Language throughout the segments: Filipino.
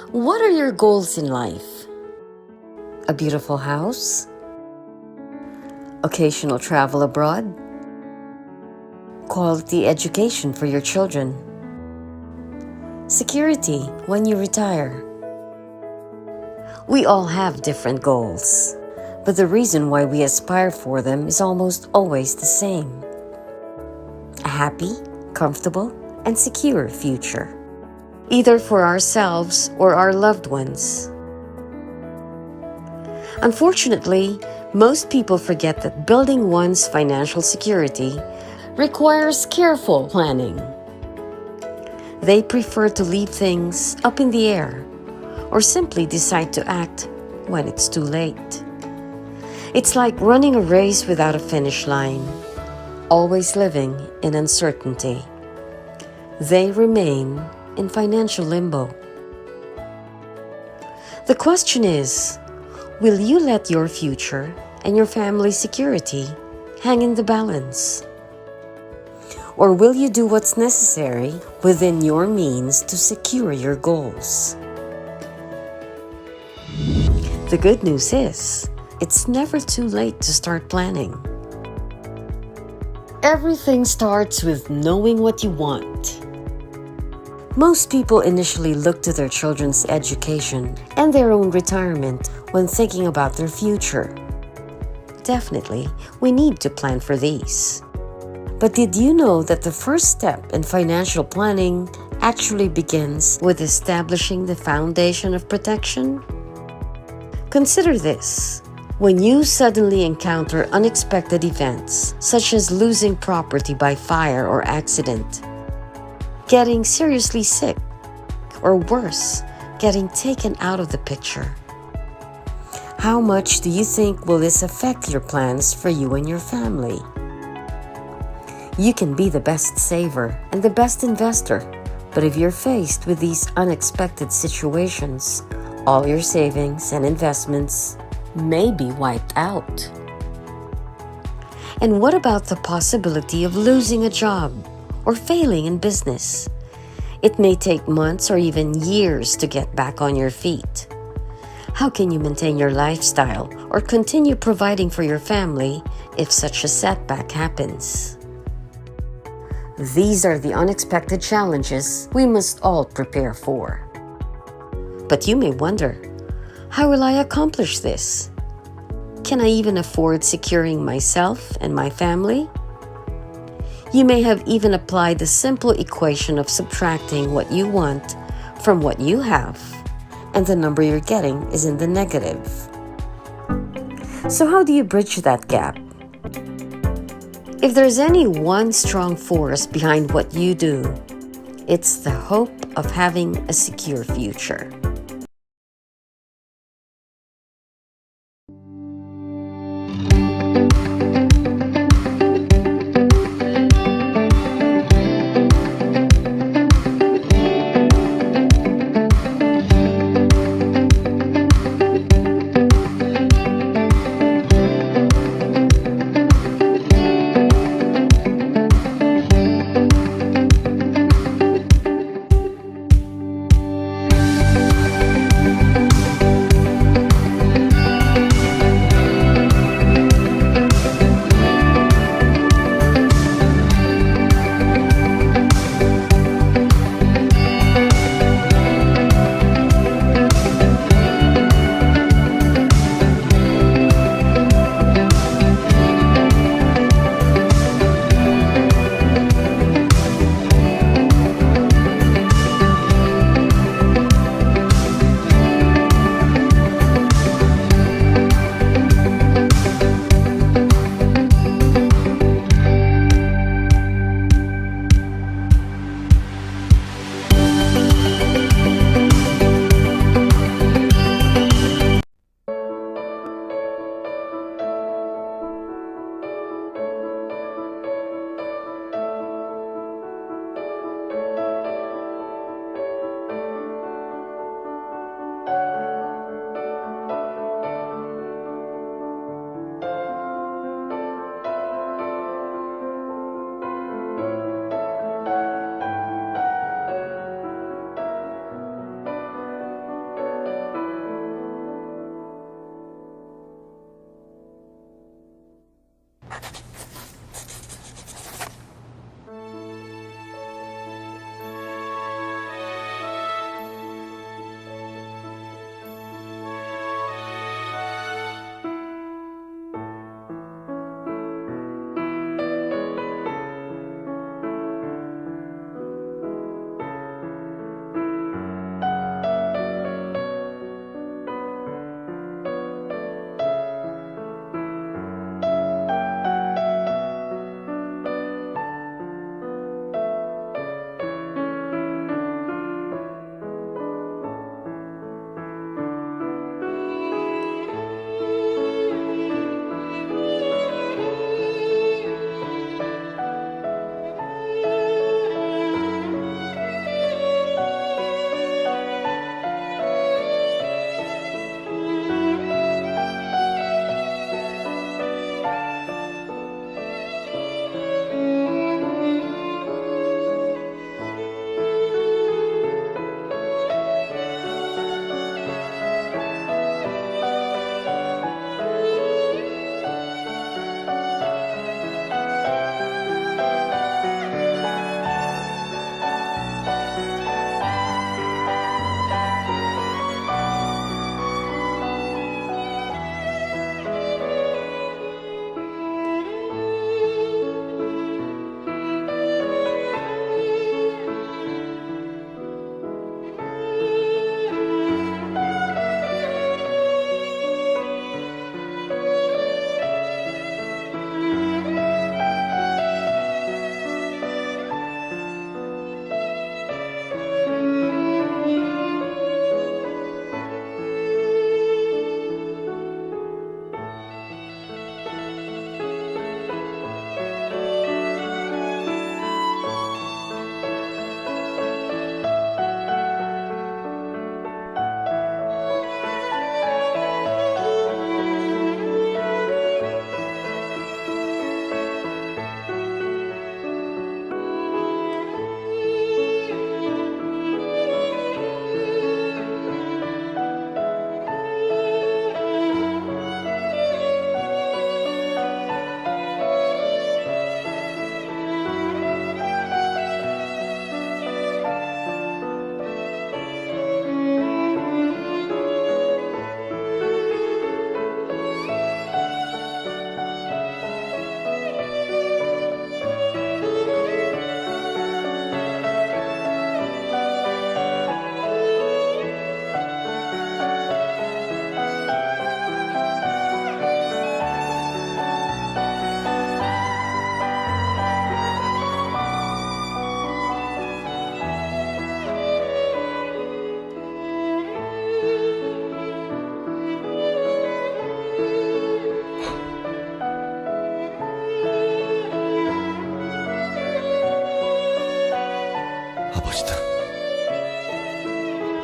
What are your goals in life? A beautiful house? Occasional travel abroad? Quality education for your children? Security when you retire? We all have different goals, but the reason why we aspire for them is almost always the same. A happy, comfortable, and secure future, either for ourselves or our loved ones. Unfortunately, most people forget that building one's financial security requires careful planning. They prefer to leave things up in the air or simply decide to act when it's too late. It's like running a race without a finish line, always living in uncertainty. They remain in financial limbo. The question is, will you let your future and your family's security hang in the balance? Or will you do what's necessary within your means to secure your goals? The good news is, it's never too late to start planning. Everything starts with knowing what you want. Most people initially look to their children's education and their own retirement when thinking about their future. Definitely, we need to plan for these. But did you know that the first step in financial planning actually begins with establishing the foundation of protection? Consider this. When you suddenly encounter unexpected events, such as losing property by fire or accident, getting seriously sick, or worse, getting taken out of the picture, how much do you think will this affect your plans for you and your family? You can be the best saver and the best investor, but if you're faced with these unexpected situations, all your savings and investments may be wiped out. And what about the possibility of losing a job or failing in business? It may take months or even years to get back on your feet. How can you maintain your lifestyle or continue providing for your family if such a setback happens? These are the unexpected challenges we must all prepare for. But you may wonder, how will I accomplish this? Can I even afford securing myself and my family? You may have even applied the simple equation of subtracting what you want from what you have, and the number you're getting is in the negative. So how do you bridge that gap? If there's any one strong force behind what you do, it's the hope of having a secure future.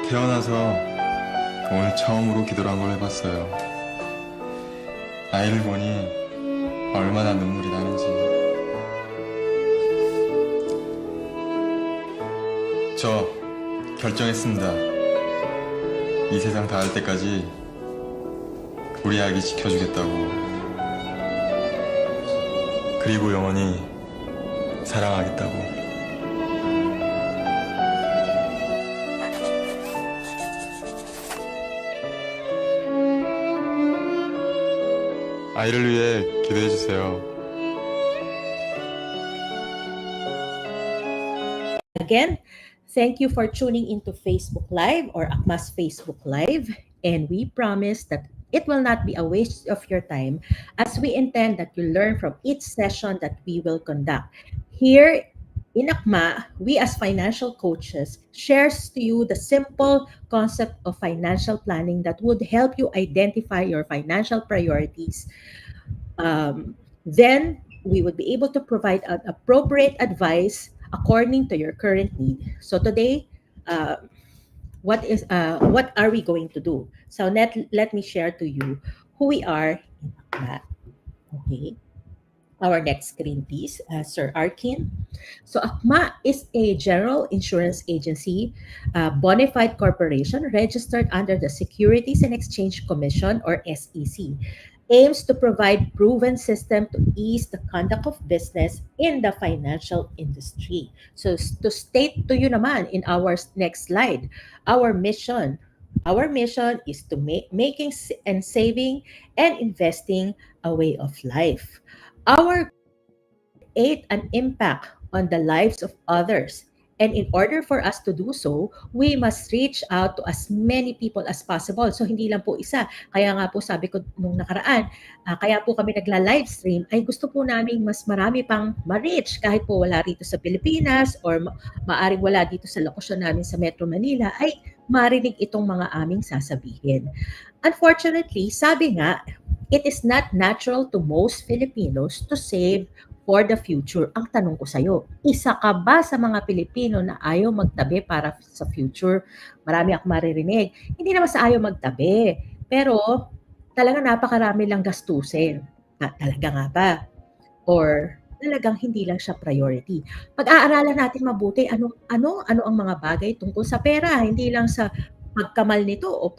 태어나서 오늘 처음으로 기도를 한 걸 해봤어요. 아이를 보니 얼마나 눈물이 나는지. 저 결정했습니다. 이 세상 닿을 때까지 우리 아기 지켜주겠다고. 그리고 영원히 사랑하겠다고. 아이를 위해 기도해주세요. Again, thank you for tuning into Facebook Live or AKMA's Facebook Live. And we promise that it will not be a waste of your time as we intend that you learn from each session that we will conduct. Here in AKMA, we as financial coaches shares to you the simple concept of financial planning that would help you identify your financial priorities. Then we would be able to provide an appropriate advice according to your current need. So today, what are we going to do? So let me share to you who we are in AKMA. Okay. Our next screen, please, Sir Arkin. So AKMA is a general insurance agency, bona fide corporation registered under the Securities and Exchange Commission or SEC, aims to provide proven system to ease the conduct of business in the financial industry. So to state to you naman in our next slide, our mission. Our mission is to making and saving and investing a way of life. Our create an impact on the lives of others. And in order for us to do so, we must reach out to as many people as possible. So hindi lang po isa. Kaya nga po sabi ko nung nakaraan, kaya po kami nagla-live stream, ay gusto po namin mas marami pang ma-reach kahit po wala rito sa Pilipinas or maaring wala dito sa lokasyon namin sa Metro Manila, ay marinig itong mga aming sasabihin. Unfortunately, sabi nga, it is not natural to most Filipinos to save for the future. Ang tanong ko sa'yo, isa ka ba sa mga Pilipino na ayaw magtabi para sa future? Marami akong maririnig. Hindi naman sa ayaw magtabi, pero talagang napakarami lang gastusin. Talaga nga ba? Or talagang hindi lang siya priority. Pag-aaralan natin mabuti ano ang mga bagay tungkol sa pera, hindi lang sa pagkamal nito o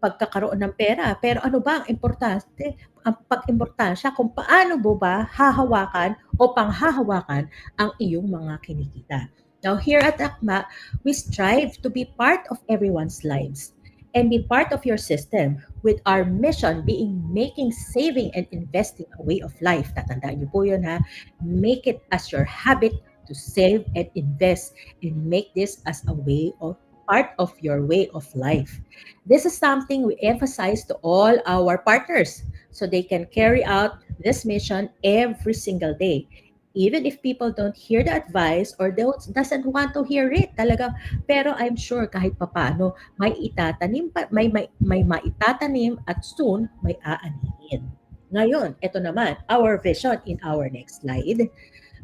pagkakaroon ng pera, pero ano ba ang importante, ang pag-importansya kung paano mo ba hahawakan o panghahawakan ang iyong mga kinikita. Now here at AKMA, we strive to be part of everyone's lives and be part of your system with our mission being making saving and investing a way of life. Tatandaan niyo po yun ha. Make it as your habit to save and invest and make this as a way of part of your way of life. This is something we emphasize to all our partners so they can carry out this mission every single day. Even if people don't hear the advice or doesn't want to hear it talaga, pero I'm sure kahit papaano may itatanim may maitatanim at soon may aanihin. Ngayon, ito naman our vision in our next slide.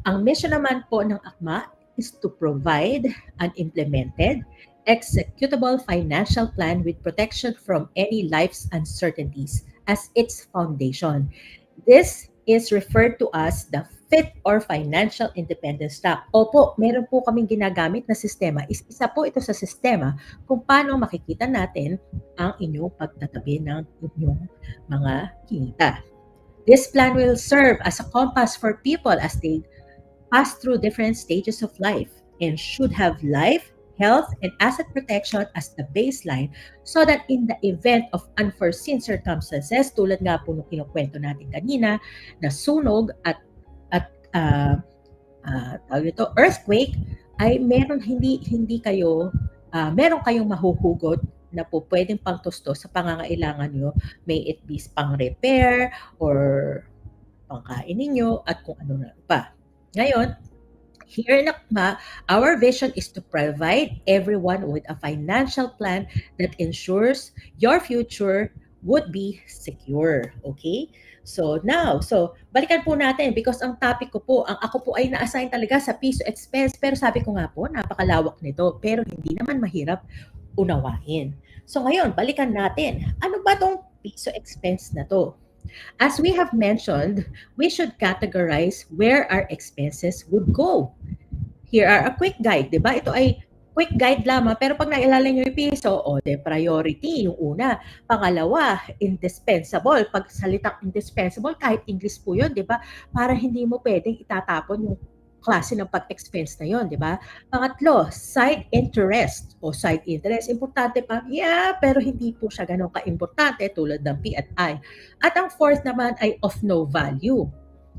Ang mission naman po ng AKMA is to provide an implemented executable financial plan with protection from any life's uncertainties as its foundation. This is referred to as the FIT or Financial Independence Track. Opo, meron po kaming ginagamit na sistema. Isa po ito sa sistema kung paano makikita natin ang inyong pagtatabi ng inyong mga kinita. This plan will serve as a compass for people as they pass through different stages of life and should have life, health, and asset protection as the baseline so that in the event of unforeseen circumstances, tulad nga po nung kinukwento natin kanina, na sunog at earthquake, ay meron meron kayong mahuhugot na po pwedeng pangtustos sa pangangailangan nyo, may it be pang repair or pangkain ninyo at kung ano na pa. Ngayon, here in AKMA, our vision is to provide everyone with a financial plan that ensures your future would be secure. Okay? So balikan po natin because ang topic ko po, ako po ay na-assign talaga sa piso expense pero sabi ko nga po, napakalawak nito pero hindi naman mahirap unawain. So ngayon, balikan natin. Ano ba tong piso expense na to? As we have mentioned, we should categorize where our expenses would go. Here are a quick guide, di ba? Ito ay quick guide lamang, pero pag nailala nyo yung piso, priority, yung una. Pangalawa, indispensable. Pag salitang indispensable, kahit English po yun, di ba? Para hindi mo pwedeng itatapon yung klase ng pag-expense na yon, di ba? Pangatlo, side interest o side interest. Importante pa, yeah, pero hindi po siya ganun ka-importante tulad ng P at I. At ang fourth naman ay of no value.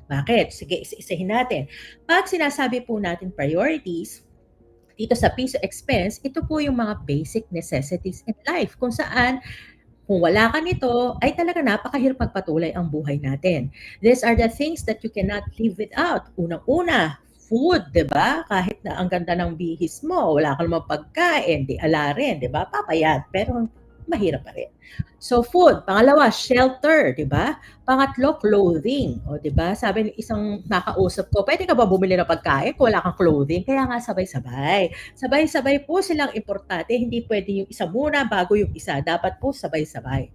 Bakit? Sige, isa-isahin natin. Pag sinasabi po natin priorities, dito sa piso expense, ito po yung mga basic necessities in life kung saan kung wala ka nito, ay talaga napakahirap magpatuloy ang buhay natin. These are the things that you cannot live without. Unang-una, food, di ba? Kahit na ang ganda ng bihis mo, wala ka namang pagkain, di ala rin, di ba? Papayat, pero mahirap pa rin. So food, pangalawa, shelter, di ba? Pangatlo, clothing. O di ba? Sabi ng isang nakausap ko, pwede ka ba bumili ng pagkain kung wala kang clothing? Kaya nga sabay-sabay. Sabay-sabay po silang importante, hindi pwede yung isa muna bago yung isa. Dapat po sabay-sabay.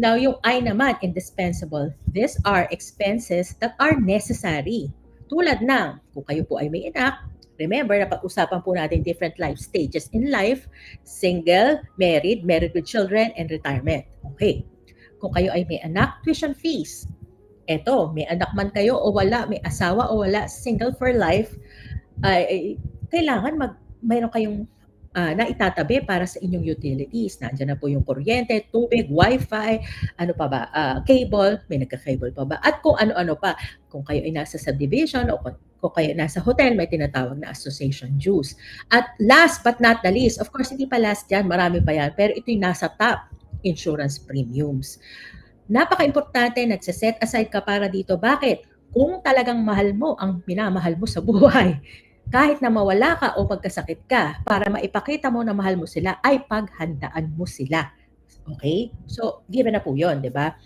Now, yung I naman, indispensable. These are expenses that are necessary. Tulad ng, kung kayo po ay may anak, remember na pag-usapan po natin different life stages in life, single, married with children, and retirement. Okay. Kung kayo ay may anak, tuition fees. Eto, may anak man kayo o wala, may asawa o wala, single for life, ay kailangan mayroon kayong naitatabi para sa inyong utilities. Nandiyan na po yung kuryente, tubig, wifi, ano pa ba, cable, may nagka-cable pa ba? At kung ano-ano pa. Kung kayo ay nasa subdivision o kung kayo nasa hotel, may tinatawag na association dues. At last but not the least, of course, hindi pa last yan, marami pa yan, pero ito yung nasa top, insurance premiums. Napaka-importante, nagsiset aside ka para dito. Bakit? Kung talagang mahal mo ang minamahal mo sa buhay, kahit na mawala ka o pagkasakit ka, para maipakita mo na mahal mo sila, ay paghandaan mo sila. Okay? So, given na po yun, di ba?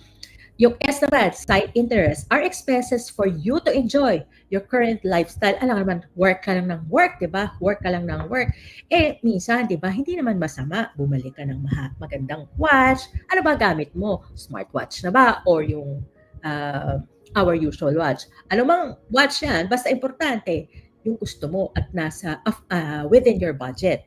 Yung S naman, side interest, are expenses for you to enjoy your current lifestyle. Alam naman, work ka lang ng work, di ba? Work ka lang ng work. Minsan, di ba, hindi naman masama. Bumalik ka ng magandang watch. Ano ba gamit mo? Smartwatch na ba? Or yung our usual watch. Ano mang watch yan, basta importante, yung gusto mo at nasa within your budget.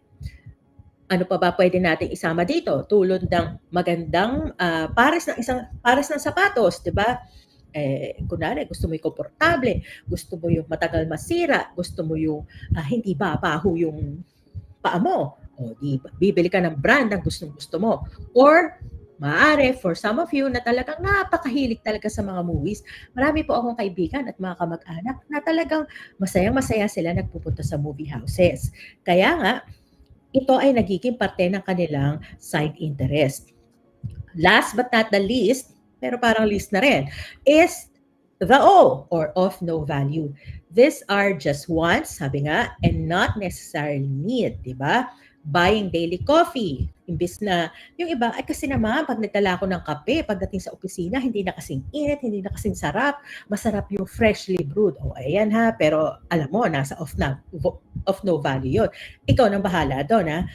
Ano pa ba pwede nating isama dito? Tulad ng magandang pares ng sapatos, 'di ba? Kunwari, gusto mo yung komportable, gusto mo yung matagal masira, gusto mo yung hindi babaho yung paa mo. O di bibili ka ng brand ng gustong-gusto mo. Or maaari, for some of you na talagang napakahilig talaga sa mga movies, marami po akong kaibigan at mga kamag-anak na talagang masayang-masaya sila nagpupunta sa movie houses. Kaya nga, ito ay nagiging parte ng kanilang side interest. Last but not the least, pero parang least na rin, is the O, or of no value. These are just wants, sabi nga, and not necessarily need, di ba? Buying daily coffee. Imbis na, yung iba, ay kasi naman, pag nagdala ko ng kape, pagdating sa opisina, hindi na kasing init, hindi na kasing sarap. Masarap yung freshly brewed. O, ayan ha, pero alam mo, nasa of no value yun. Ikaw nang bahala doon ha.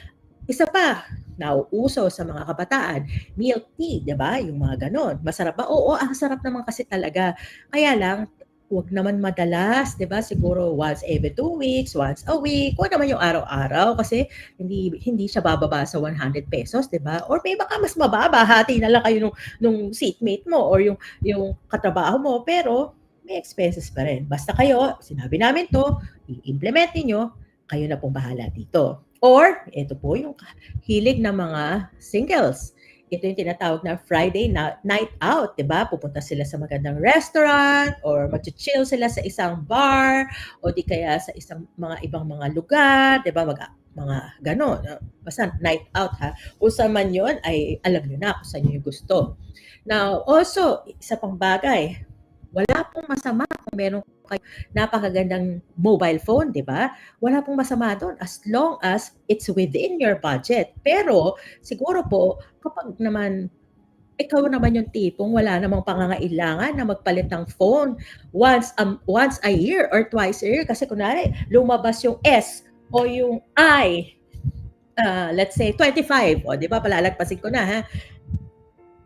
Isa pa, nauuso sa mga kabataan, milk tea, di ba? Yung mga ganon. Masarap ba? Oo, ang sarap naman kasi talaga. Kaya lang, huwag naman madalas, 'di ba? Siguro once every 2 weeks, once a week. Huwag naman yung araw-araw kasi hindi siya bababa sa 100 pesos, 'di ba? Or may baka mas mababa, hati na lang kayo nung seatmate mo or yung katrabaho mo, pero may expenses pa rin. Basta kayo, sinabi namin 'to, i-implement niyo, kayo na pong bahala dito. Or ito po yung hilig ng mga singles. Ito yung tinatawag na Friday night out, 'di ba? Pupunta sila sa magandang restaurant or mag-chill sila sa isang bar o di kaya sa isang mga ibang mga lugar, 'di ba? Mga ganon. Basta night out ha. Kung saan man 'yon ay alam niyo na kung saan niyo gusto. Now, also, isa pang bagay, wala pong masama kung meron kayo napakagandang mobile phone, di ba? Wala pong masama doon as long as it's within your budget. Pero siguro po, kapag naman ikaw naman yung tipong wala namang pangangailangan na magpalit ng phone once a year or twice a year kasi kunwari lumabas yung S o yung I let's say 25, o 'di ba palalagpasin ko na ha.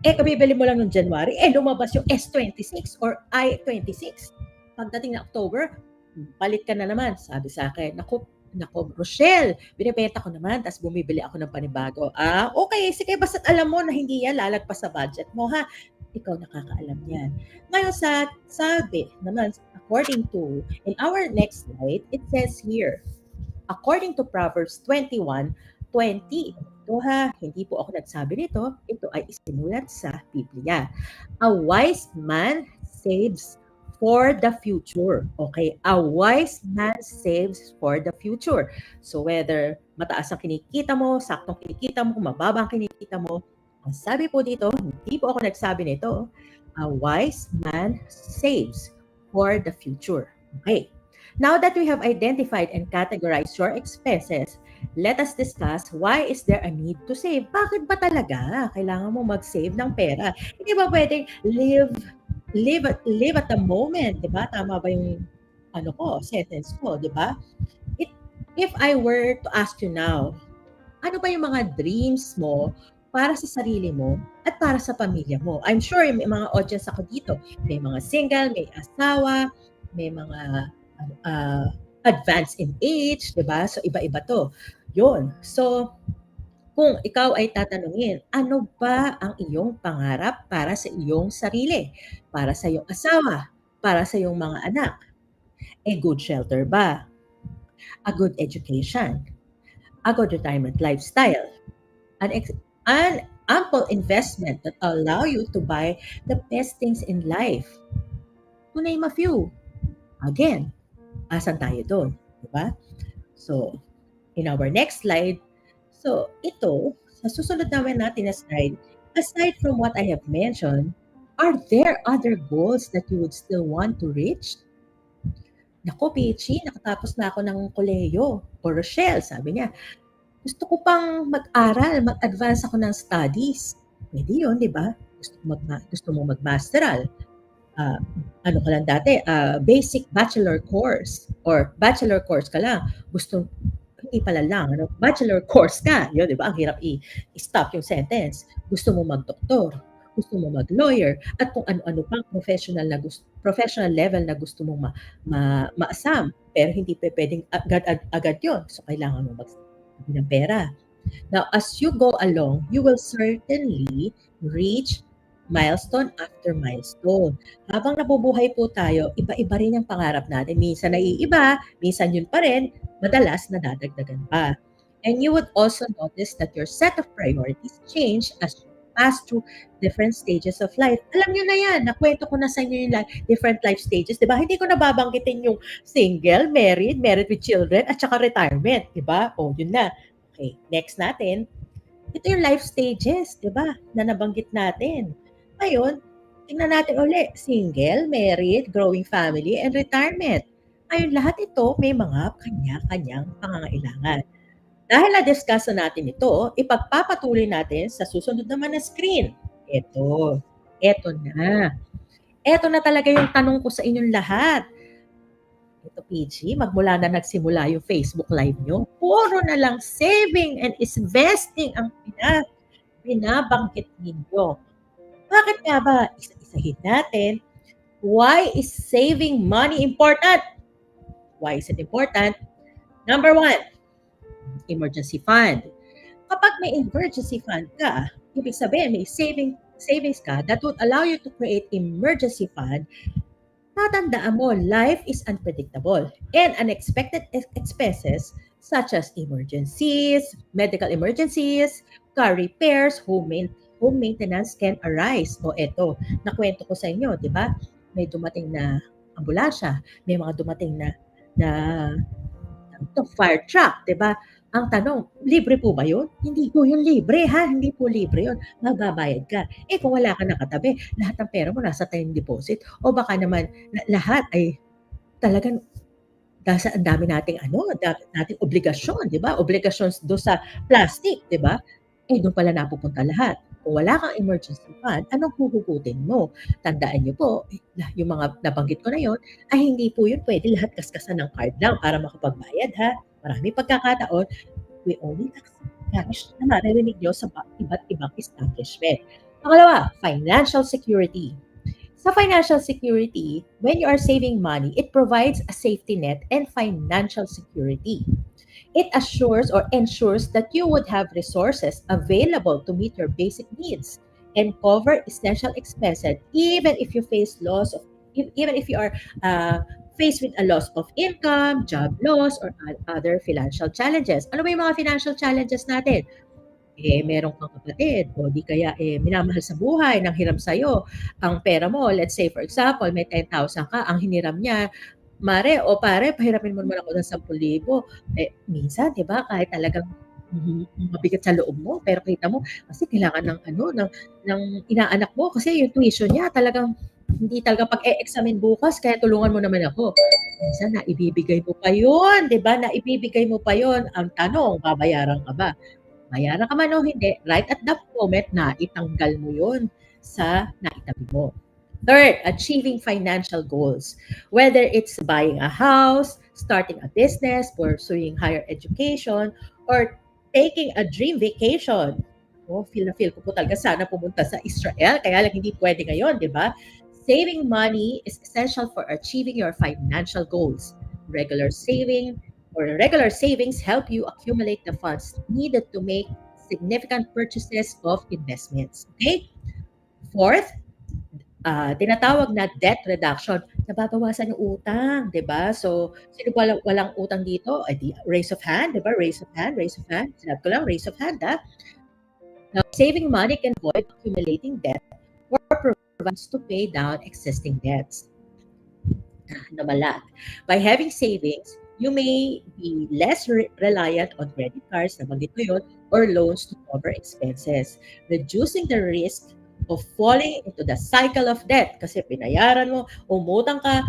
Kabibili mo lang nung January, lumabas yung S26 or I-26. Pagdating ng October, palit ka na naman, sabi sa'kin. Naku, Rochelle, binebenta ko naman ta's bumibili ako ng panibago. Okey, sige basta't alam mo na hindi yan lalagpas sa budget mo ha. Ikaw nakakaalam yan. Ngayon sabi naman according to in our next slide, it says here, according to Proverbs 21:20. Ito ha, hindi po ako nagsabi nito. Ito ay isinulat sa Biblia. A wise man saves for the future. Okay? A wise man saves for the future. So whether mataas ang kinikita mo, saktong kinikita mo, mababa ang kinikita mo, ang sabi po dito, hindi po ako nagsabi nito, a wise man saves for the future. Okay. Now that we have identified and categorized your expenses, let us discuss why is there a need to save? Bakit ba talaga kailangan mo mag-save ng pera? Hindi ba pwedeng live at the moment, 'di ba? Tama ba yung sentence ko, 'di ba? If I were to ask you now, ano ba yung mga dreams mo para sa sarili mo at para sa pamilya mo? I'm sure may mga audience ako dito. May mga single, may asawa, may mga advanced in age, 'di ba? So iba-iba 'to. 'Yun. So kung ikaw ay tatanungin, ano ba ang iyong pangarap para sa iyong sarili, para sa iyong asawa, para sa iyong mga anak? Good shelter ba? A good education? A good retirement lifestyle? An ample investment that allow you to buy the best things in life? To name a few. Again, asan tayo doon? Diba? So, in our next slide, so ito, sa susunod naman natin na slide, aside from what I have mentioned, are there other goals that you would still want to reach? Naku, Peachy, nakatapos na ako ng kolehiyo. O Rochelle, sabi niya, gusto ko pang mag-aral, mag-advance ako ng studies. Pwede yun, di ba? Gusto mo mag-masteral. Ano ka lang dati, basic bachelor course or bachelor course ka lang. Hindi pala lang, bachelor course ka. Yun, di ba? Ang hirap i-stop yung sentence. Gusto mo mag-doktor, gusto mo mag-lawyer, at kung ano-ano pang professional level na gusto mong ma-assam. Pero hindi pwedeng agad yun. So, kailangan mo mag-save ng pera. Now, as you go along, you will certainly reach milestone after milestone. Habang nabubuhay po tayo, iba-iba rin ang pangarap natin. Minsan naiiba, minsan yun pa rin, madalas nadadagdagan pa. And you would also notice that your set of priorities change as you pass through different stages of life. Alam nyo na yan, nakwento ko na sa inyo yung different life stages, di ba? Hindi ko nababanggitin yung single, married with children, at saka retirement, di ba? Yun na. Okay, next natin. Ito yung life stages, di ba? Na nabanggit natin. Ngayon, tingnan natin uli, single, married, growing family, and retirement. Ngayon, lahat ito may mga kanya-kanyang pangangailangan. Dahil na-discuss natin ito, ipagpapatuloy natin sa susunod naman na screen. Ito na. Ito na talaga yung tanong ko sa inyong lahat. Ito, PG, magmula na nagsimula yung Facebook Live nyo, puro na lang saving and investing ang binabanggit ninyo. Bakit nga ba? Isa-isahin natin. Why is saving money important? Why is it important? Number 1, emergency fund. Kapag may emergency fund ka, ibig sabihin may savings ka that would allow you to create emergency fund. Tatandaan mo, life is unpredictable and unexpected expenses such as emergencies, medical emergencies, car repairs, home maintenance can arise. Eto, nakwento ko sa inyo, di ba? May dumating na ambulansya, may mga dumating na fire truck, di ba? Ang tanong, libre po ba yun? Hindi po yun libre, ha? Hindi po libre yun. Magbabayad ka. Kung wala ka nakatabi, lahat ng pera mo nasa time deposit. O baka naman, lahat ay talagang dahil ang dami nating nating obligasyon, di ba? Obligations do sa plastic, di ba? Doon pala napupunta lahat. Kung wala kang emergency fund, anong huhugutin mo? Tandaan niyo po, yung mga nabanggit ko na yon, ay hindi po yun pwede lahat kaskasan ng card lang para makapagbayad, ha? Maraming pagkakataon, we only accept cash na maririnig nyo sa iba't ibang establishment. Pangalawa, financial security. Sa financial security, when you are saving money, it provides a safety net and financial security. It assures or ensures that you would have resources available to meet your basic needs and cover essential expenses, even if you face loss of, even if you are faced with a loss of income, job loss, or other financial challenges. Ano ba yung mga financial challenges natin? Meron kang kapatid o di kaya, minamahal sa buhay, nanghiram sa'yo. Ang pera mo, let's say for example, may 10,000 ka, ang hiniram niya, "Mare o pare pahiramin mo naman ako ng 10,000." Minsan 'di ba kahit talagang mabigat sa loob mo, pero kita mo kasi kailangan ng ano, ng inaanak mo kasi yung tuition niya talagang hindi talaga pag-e-examine bukas kaya tulungan mo naman ako. Minsan naibibigay mo pa yun, 'di ba, naibibigay mo pa yun. Ang tanong, babayaran ka ba? Bayaran ka man o hindi, right at that moment na itanggal mo yun sa naitabi mo. Third, achieving financial goals. Whether it's buying a house, starting a business, pursuing higher education, or taking a dream vacation. Feel na feel ko po talaga sana pumunta sa Israel, kaya lang hindi pwede ngayon, di ba? Saving money is essential for achieving your financial goals. Regular saving regular savings help you accumulate the funds needed to make significant purchases of investments. Okay? Fourth, tinatawag na debt reduction. Nababawasan yung utang, 'di ba? So, sino ba walang utang dito? Ay di raise of hand, 'di ba? Raise of hand, raise of hand. Sinabi ko lang, raise of hand, ha? Now, saving money can avoid accumulating debt or provides to pay down existing debts. Namalat. By having savings, you may be less reliant on credit cards, nabanggit ko yun, or loans to cover expenses, reducing the risk of falling into the cycle of debt. Kasi pinayaran mo, umutang ka,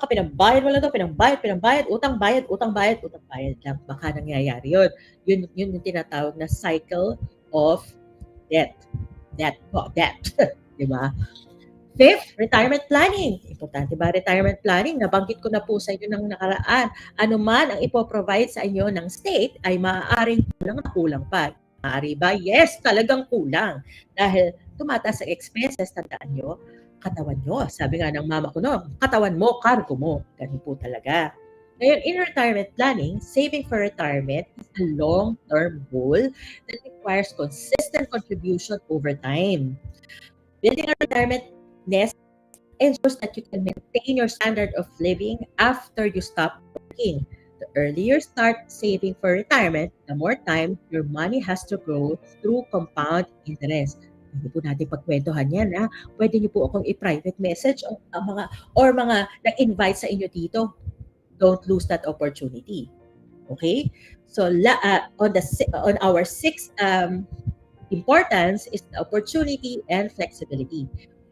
pinambayad mo lang ito, pinambayad, utang bayad, utang bayad, utang bayad lang. Baka nangyayari yun. Yun yung tinatawag na cycle of debt. Debt. Di ba? Fifth, retirement planning. Importante ba retirement planning? Nabanggit ko na po sa inyo ng nakaraan. Ano man ang ipoprovide sa inyo ng state ay maaaring kulang pa. Maaari ba? Yes, talagang kulang. Dahil tumataas ang expenses, tandaan nyo, katawan nyo. Sabi nga ng mama ko, no, katawan mo, cargo mo. Ganun po talaga. Ngayon, in retirement planning, saving for retirement is a long-term goal that requires consistent contribution over time. Building a retirement nest ensures that you can maintain your standard of living after you stop working. The earlier you start saving for retirement, the more time your money has to grow through compound interest. Pwede po natin pagkwentuhan yan, ha? Pwede niyo po akong i-private message or mga nag-invite sa inyo dito. Don't lose that opportunity. Okay? So, on our sixth importance is the opportunity and flexibility.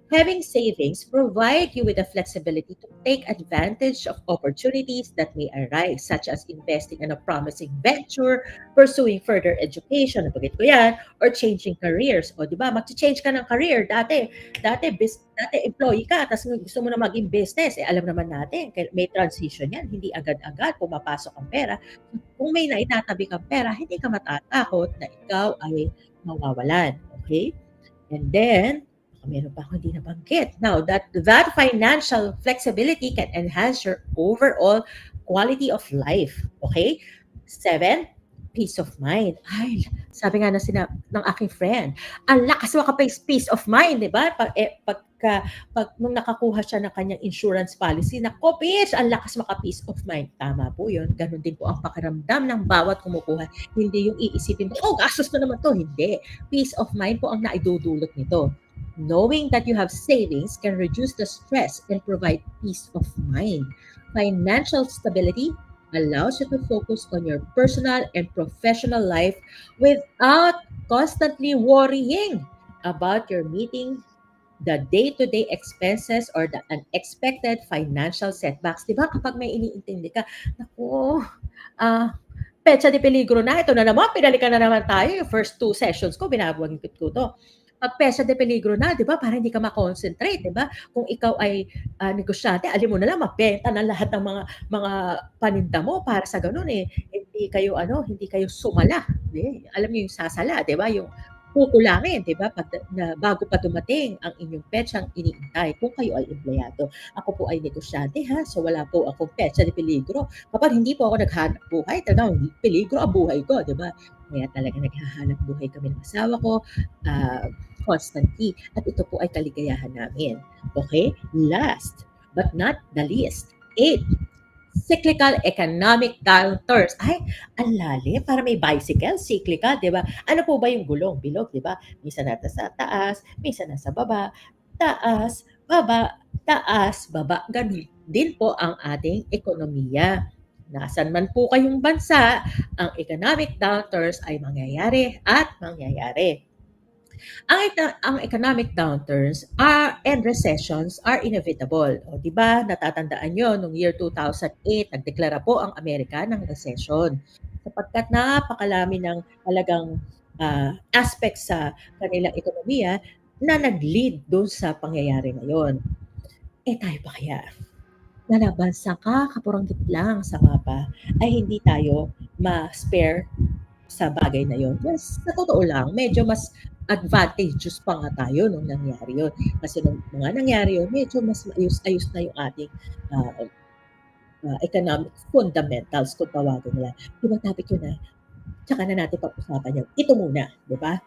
Having savings provide you with the flexibility to take advantage of opportunities that may arise, such as investing in a promising venture, pursuing further education, napagit ko yan, or changing careers. O, di ba, mag-change ka ng career. Dati employee ka, tapos gusto mo na maging business. Alam naman natin, may transition yan. Hindi agad-agad pumapasok ang pera. Kung may naitatabi kang pera, hindi ka matatakot na ikaw ay mawawalan. Okay? And then, meron pa ako hindi nabanggit. Now, that financial flexibility can enhance your overall quality of life. Okay? 7, peace of mind. Ay, sabi nga ng aking friend, ang lakas maka-peace of mind, di ba? Nung nakakuha siya ng kanyang insurance policy, nako, bitch, ang lakas maka-peace of mind. Tama po yun. Ganun din po ang pakiramdam ng bawat kumukuha. Hindi yung iisipin mo, gastos na naman to. Hindi. Peace of mind po ang naidudulot nito. Knowing that you have savings can reduce the stress and provide peace of mind. Financial stability allows you to focus on your personal and professional life without constantly worrying about your meeting the day-to-day expenses or the unexpected financial setbacks. Diba kapag may iniintindi ka, naku, petsa de peligro na, ito na naman, pinalikan na naman tayo. Yung first 2 sessions ko, binabagin ko to. Pag petsa de peligro na, di ba, para hindi ka makonsentrate, di ba? Kung ikaw ay negosyante, alim mo na lang, mabenta na lahat ng mga paninda mo para sa ganun hindi kayo sumala, 'di alam niyo yung sasala, 'di ba, yung kukulangin, 'di ba, na bago pa dumating ang inyong petsang iniintay kung kayo ay empleyado. Ako po ay negosyante, ha, so wala po akong petsa de peligro. Kapag hindi po ako naghahanap buhay, talagang peligro ang buhay ko, 'di ba? Kaya talaga naghahanap buhay kami ng asawa ko, ah, constantly, at ito po ay kaligayahan namin. Okay? Last but not the least, 8, cyclical economic downturns. Ay, ang lalim. Para may bicycle, cyclical, di ba? Ano po ba yung gulong? Bilog, di ba? Minsan nasa taas, minsan nasa baba, taas, baba. Ganun din po ang ating ekonomiya. Nasaan man po kayong bansa, ang economic downturns ay mangyayari at mangyayari. Ang economic downturns and recessions are inevitable. O, di ba, natatandaan nyo, noong year 2008, nagdeklara po ang Amerika ng recession. Sapagkat napakalami ng talagang aspect sa kanilang ekonomiya na nag-lead doon sa pangyayari ngayon. Tayo pa kaya? Na nabansang kakapurangit lang sa mapa ay hindi tayo ma-spare sa bagay na yun. Yes, sa totoo lang, medyo mas advantageous pa nga tayo nung nangyari yun. Kasi nung mga nangyari yun, medyo mas ayos na yung ating uh, economic fundamentals kung tawagin nila. Ibang topic yun, tsaka na natin pag-usapan yun. Ito muna, di ba?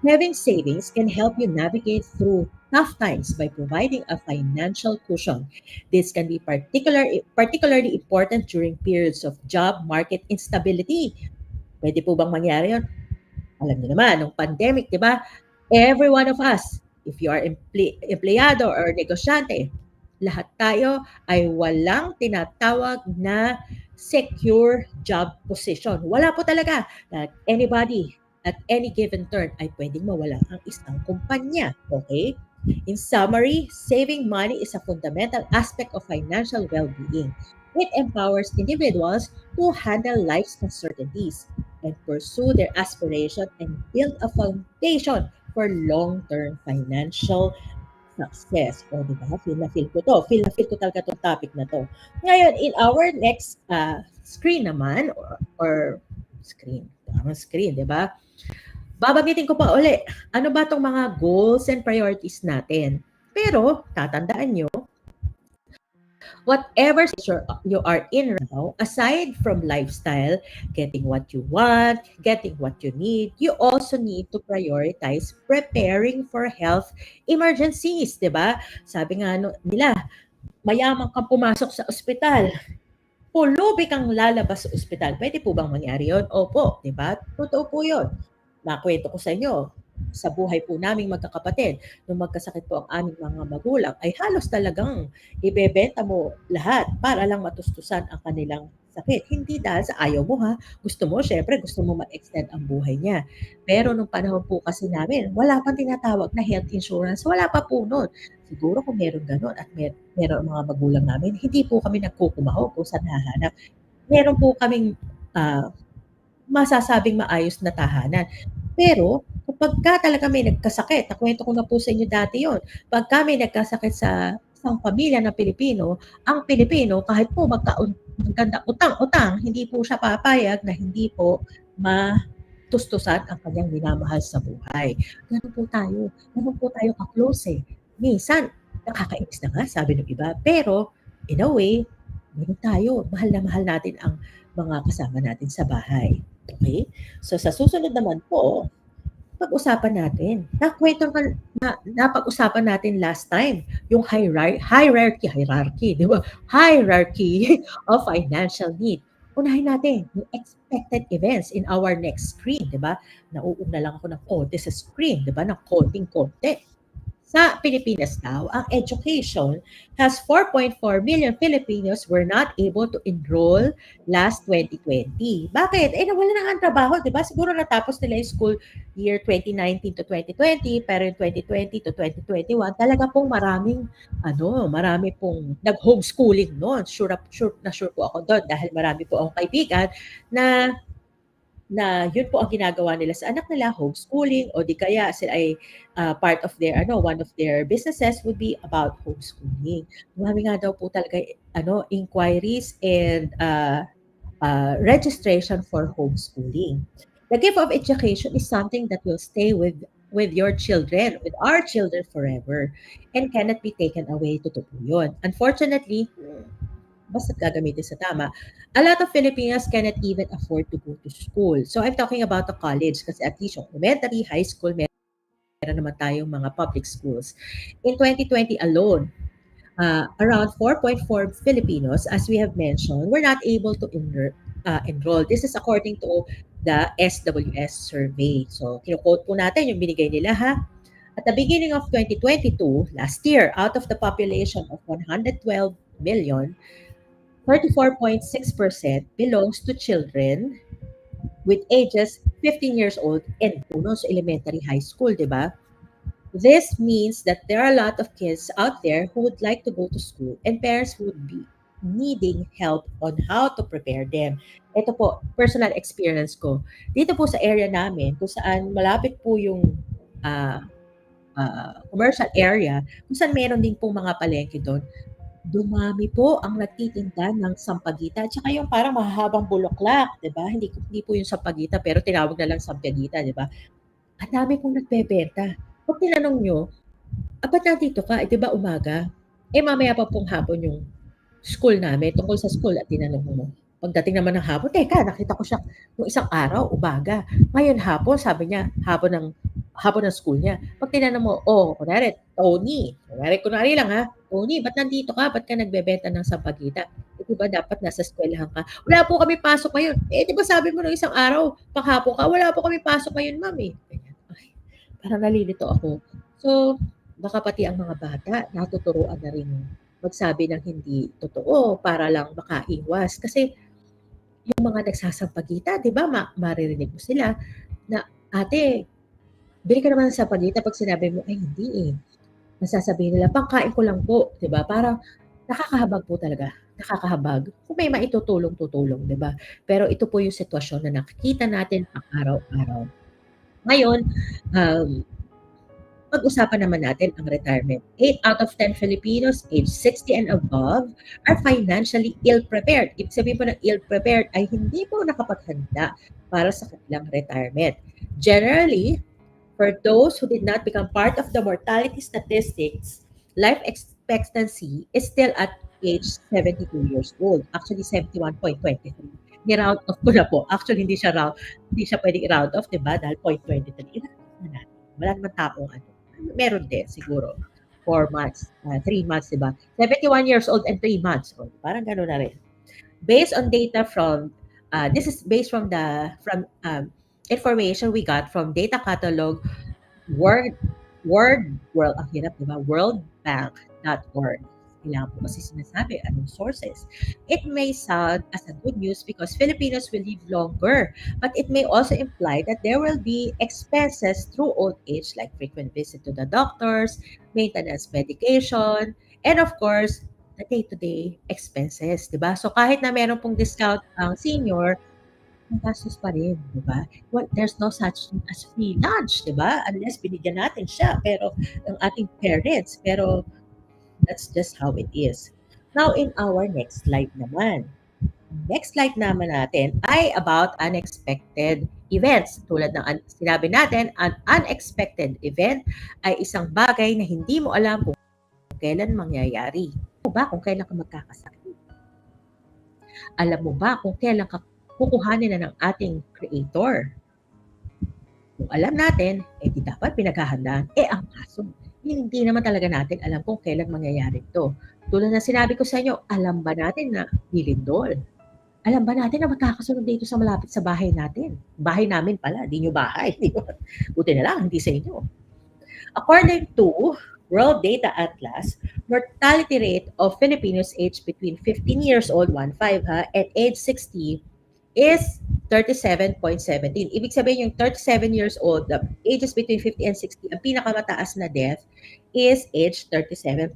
Having savings can help you navigate through tough times by providing a financial cushion. This can be particularly important during periods of job market instability. Pwede po bang mangyari yun? Alam niyo naman, nung pandemic, di ba? Every one of us, if you are empleyado or negosyante, lahat tayo ay walang tinatawag na secure job position. Wala po talaga. That anybody at any given turn ay pwedeng mawala ang isang kumpanya. Okay? In summary, saving money is a fundamental aspect of financial well-being. It empowers individuals to handle life's uncertainties and pursue their aspiration and build a foundation for long-term financial success. O, di ba? Feel na feel ko to. Feel na feel ko talaga itong topic na to. Ngayon, in our next screen naman, or screen, tamang screen, di ba? Babanggitin ko pa uli, ano ba itong mga goals and priorities natin? Pero, tatandaan nyo, whatever situation you are in right now, aside from lifestyle, getting what you want, getting what you need, you also need to prioritize preparing for health emergencies, di ba? Sabi nga nila, mayaman kang pumasok sa ospital, pulubi kang lalabas sa ospital. Pwede po bang mangyari yun? Opo, di ba? Totoo po yun. Nakwento ko sa inyo, sa buhay po naming magkakapatid, nung magkasakit po ang aming mga magulang, ay halos talagang ibebenta mo lahat para lang matustusan ang kanilang sakit. Hindi dahil sa ayaw mo, ha. Gusto mo, syempre, gusto mo ma-extend ang buhay niya. Pero nung panahon po kasi namin, wala pang tinatawag na health insurance. Wala pa po nun. Siguro kung meron gano'n at meron ang mga magulang namin, hindi po kami nagkukumaho kung saan hahanap. Meron po kaming masasabing maayos na tahanan. Pero kapagka talaga may nagkasakit, nakwento ko na po sa inyo dati yon. Pagka may nagkasakit sa isang pamilya na Pilipino, ang Pilipino kahit po maganda utang-utang, hindi po siya papayag na hindi po matustusan ang kanyang minamahal sa buhay. Ganun po tayo ka-close eh. Minsan, nakakainis na nga, sabi ng iba. Pero, in a way, ganun tayo. Mahal na mahal natin ang mga kasama natin sa bahay. Okay? So, sa susunod naman po, pag-usapan natin. Napag-usapan natin last time, yung hierarchy, di ba? Hierarchy of financial need. Unahin natin yung expected events in our next screen, di ba? Nauuna lang ako ng konti sa screen, di ba? Ng konting-konti. Sa Pilipinas daw, ang education has 4.4 million Filipinos were not able to enroll last 2020. Bakit? Nawala na nga ang trabaho, di ba? Siguro natapos nila yung school year 2019 to 2020, pero yung 2020 to 2021, talaga pong marami pong nag-homeschooling noon. Sure po ako doon dahil marami po akong kaibigan na yun po ang ginagawa nila sa anak nila, homeschooling, o di kaya sila ay part of their, one of their businesses would be about homeschooling. Marami nga daw po talaga, inquiries and registration for homeschooling. The gift of education is something that will stay with your children, with our children forever, and cannot be taken away. Totoo po yun. Unfortunately, basta gagamitin sa tama, a lot of Filipinos cannot even afford to go to school. So I'm talking about the college kasi at least yung elementary, high school, meron naman tayong mga public schools. In 2020 alone, around 4.4 Filipinos, as we have mentioned, were not able to enroll. This is according to the SWS survey. So, kino-quote po natin yung binigay nila ha. At the beginning of 2022, last year, out of the population of 112 million, 34.6% belongs to children with ages 15 years old and puno sa elementary high school, di ba? This means that there are a lot of kids out there who would like to go to school and parents would be needing help on how to prepare them. Ito po, personal experience ko. Dito po sa area namin, kung saan malapit po yung ah, commercial area, kung saan meron din po mga palengke doon, dumami po ang nagtitinda ng sampagita. Tsaka yung parang mahahabang bulaklak, 'di ba? Hindi po yung sampagita pero tinawag na lang sampagita, 'di ba? Ang dami pong nagbebenta. 'Pag tinanong niyo, ba't nandito ka? Eh, 'di ba umaga? Eh, mamaya pa pong hapon yung school namin, tungkol sa school at tinanong mo. Pagdating naman ng hapon, teka, nakita ko siya nung isang araw, umaga. Ngayon hapon, sabi niya, hapon ng school niya. Pag tinanong mo, oh, kunwari, Tony, kunwari lang ha, Tony, ba't nandito ka? Ba't ka nagbebenta ng sampagita? Eh, di ba dapat nasa eskwelahan ka? Wala po kami pasok ngayon. Eh, di ba sabi mo nung isang araw, paghapon ka, wala po kami pasok ngayon, ma'am eh. Ganyan. Ay, parang nalilito ako. So, baka pati ang mga bata, natuturuan na rin magsabi ng hindi totoo para lang makaiwas. Kasi yung mga nagsasampagita, 'di ba, maririnig mo sila na, "Ate, bili ka naman ng sampagita." 'Pag sinabi mo, "Ay hindi, eh." Masasabihin nila, "Pangkain ko lang po." 'Di ba? Parang nakakahabag po talaga, nakakahabag. Kung may maitutulong, tutulong, 'di ba? Pero ito po yung sitwasyon na nakikita natin pang-araw-araw. Ngayon, um, pag-usapan naman natin ang retirement. 8 out of 10 Filipinos age 60 and above are financially ill-prepared. Ibig sabihin po ng ill-prepared ay hindi po nakapaghanda para sa kanilang retirement. Generally, for those who did not become part of the mortality statistics, life expectancy is still at age 72 years old. Actually, 71.23. Ni-round off ko na po. Actually, hindi siya pwedeng i-round off, di ba? Dahil 0.23. I-round off na natin. Wala naman taong ano. Meron din siguro. 4 months, 3 months, di ba? 71 years old and 3 months. O, parang gano'n na rin. Based on data from, this is based from information we got from data catalog world, ang hirap, di ba? Worldbank.org. Kailangan po kasi sinasabi anong sources. It may sound as a good news because Filipinos will live longer, but it may also imply that there will be expenses through old age like frequent visit to the doctors, maintenance medication, and of course, the day-to-day expenses, di ba? So kahit na meron pong discount ang senior, magastos pa rin, di ba? Well, there's no such thing as free lunch, di ba? Unless binigyan natin siya, pero ng ating parents. Pero that's just how it is. Now, in our next slide naman. Next slide naman natin ay about unexpected events. Tulad ng sinabi natin, an unexpected event ay isang bagay na hindi mo alam kung kailan mangyayari. Alam mo ba kung kailan ka magkakasakit? Alam mo ba kung kailan ka kukuhanin na ng ating creator? Kung alam natin, di dapat pinaghahandaan. Ang kaso, hindi naman talaga natin alam kung kailan mangyayari ito. Tulad na sinabi ko sa inyo, alam ba natin na lilindol? Alam ba natin na magkakasunod dito sa malapit sa bahay natin? Bahay namin pala, di nyo bahay. Buti na lang, hindi sa inyo. According to World Data Atlas, mortality rate of Filipinos aged between 15 years old, 15 ha, and age 60 is 37.17. Ibig sabihin yung 37 years old, the ages between 50 and 60, ang pinakamataas na death is age 37.17.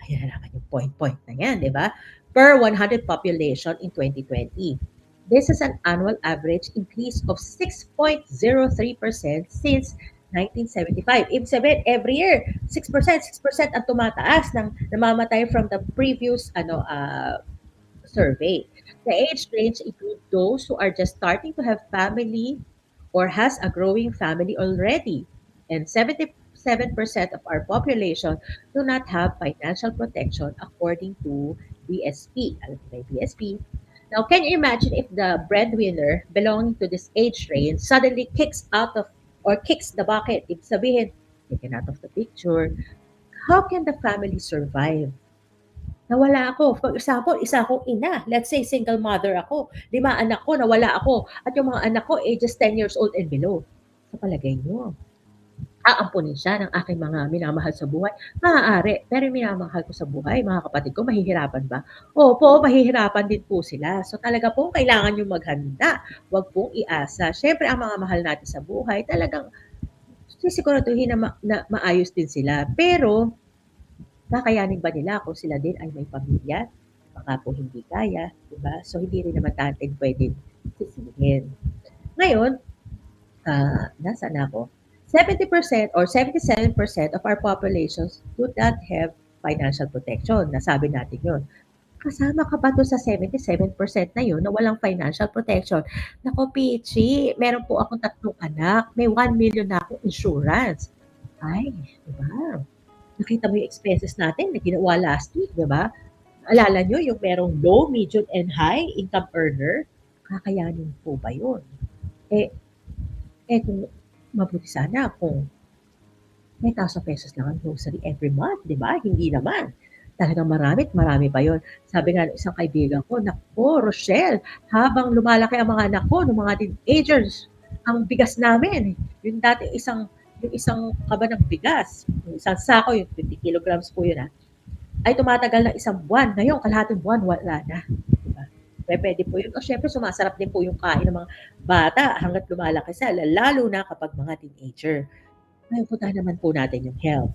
Ayan na naman yung point na yan, di ba? Per 100 population in 2020. This is an annual average increase of 6.03% since 1975. Ibig sabihin, every year, 6% ang tumataas ng namamatay from the previous survey. The age range includes those who are just starting to have family or has a growing family already. And 77% of our population do not have financial protection according to BSP. Alam mo ba yung BSP? Now, can you imagine if the breadwinner belonging to this age range suddenly kicks out of or kicks the bucket? Ibig sabihin, taken out of the picture. How can the family survive? Nawala ako. For example, isa akong ina. Let's say single mother ako. 5 anak ko, nawala ako. At yung mga anak ko, ages 10 years old and below. Sa palagay nyo, aampunin siya ng aking mga minamahal sa buhay? Maaari. Pero yung minamahal ko sa buhay, mga kapatid ko, mahihirapan ba? Opo, mahihirapan din po sila. So talaga po, kailangan yung maghanda. Huwag pong iasa. Siyempre, ang mga mahal natin sa buhay, talagang sisiguraduhin na, na maayos din sila. Pero, kakayanin ba nila kung sila din ay may pamilya? Baka po hindi kaya, di ba? So, hindi rin naman natin pwedeng sisihin. Ngayon, nasaan ako? 70% or 77% of our populations do not have financial protection. Nasabi natin yun. Kasama ka ba to sa 77% na yun na walang financial protection? Nako, Pichi, meron po akong 3 anak. May 1 million na akong insurance. Ay, di ba? Nakita mo yung expenses natin na ginawa last week, di ba? Alala nyo yung merong low, medium, and high income earner? Kakayanin po ba yun? Eh, kung mabuti sana kung may ₱1,000 lang ang grocery every month, di ba? Hindi naman. Talagang marami pa yon. Sabi nga ng isang kaibigan ko, "Naku, Rochelle, habang lumalaki ang mga anak ko, ng mga teenagers, ang bigas namin, yung dati yung isang kaba ng bigas, yung isang sako, yung 50 kilograms po yun ay tumatagal ng 1 buwan. Ngayon, kalahating buwan, wala na. Diba? Pwede po yun. O syempre, sumasarap din po yung kain ng mga bata hanggat lumalaki sila, lalo na kapag mga teenager. Ngayon, puntahan naman po natin yung health.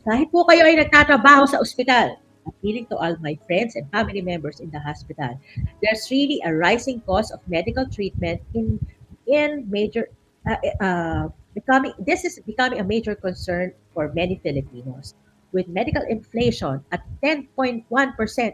Kahit po kayo ay nagtatrabaho sa ospital, appealing to all my friends and family members in the hospital, there's really a rising cost of medical treatment in major this is becoming a major concern for many Filipinos. With medical inflation at 10.1%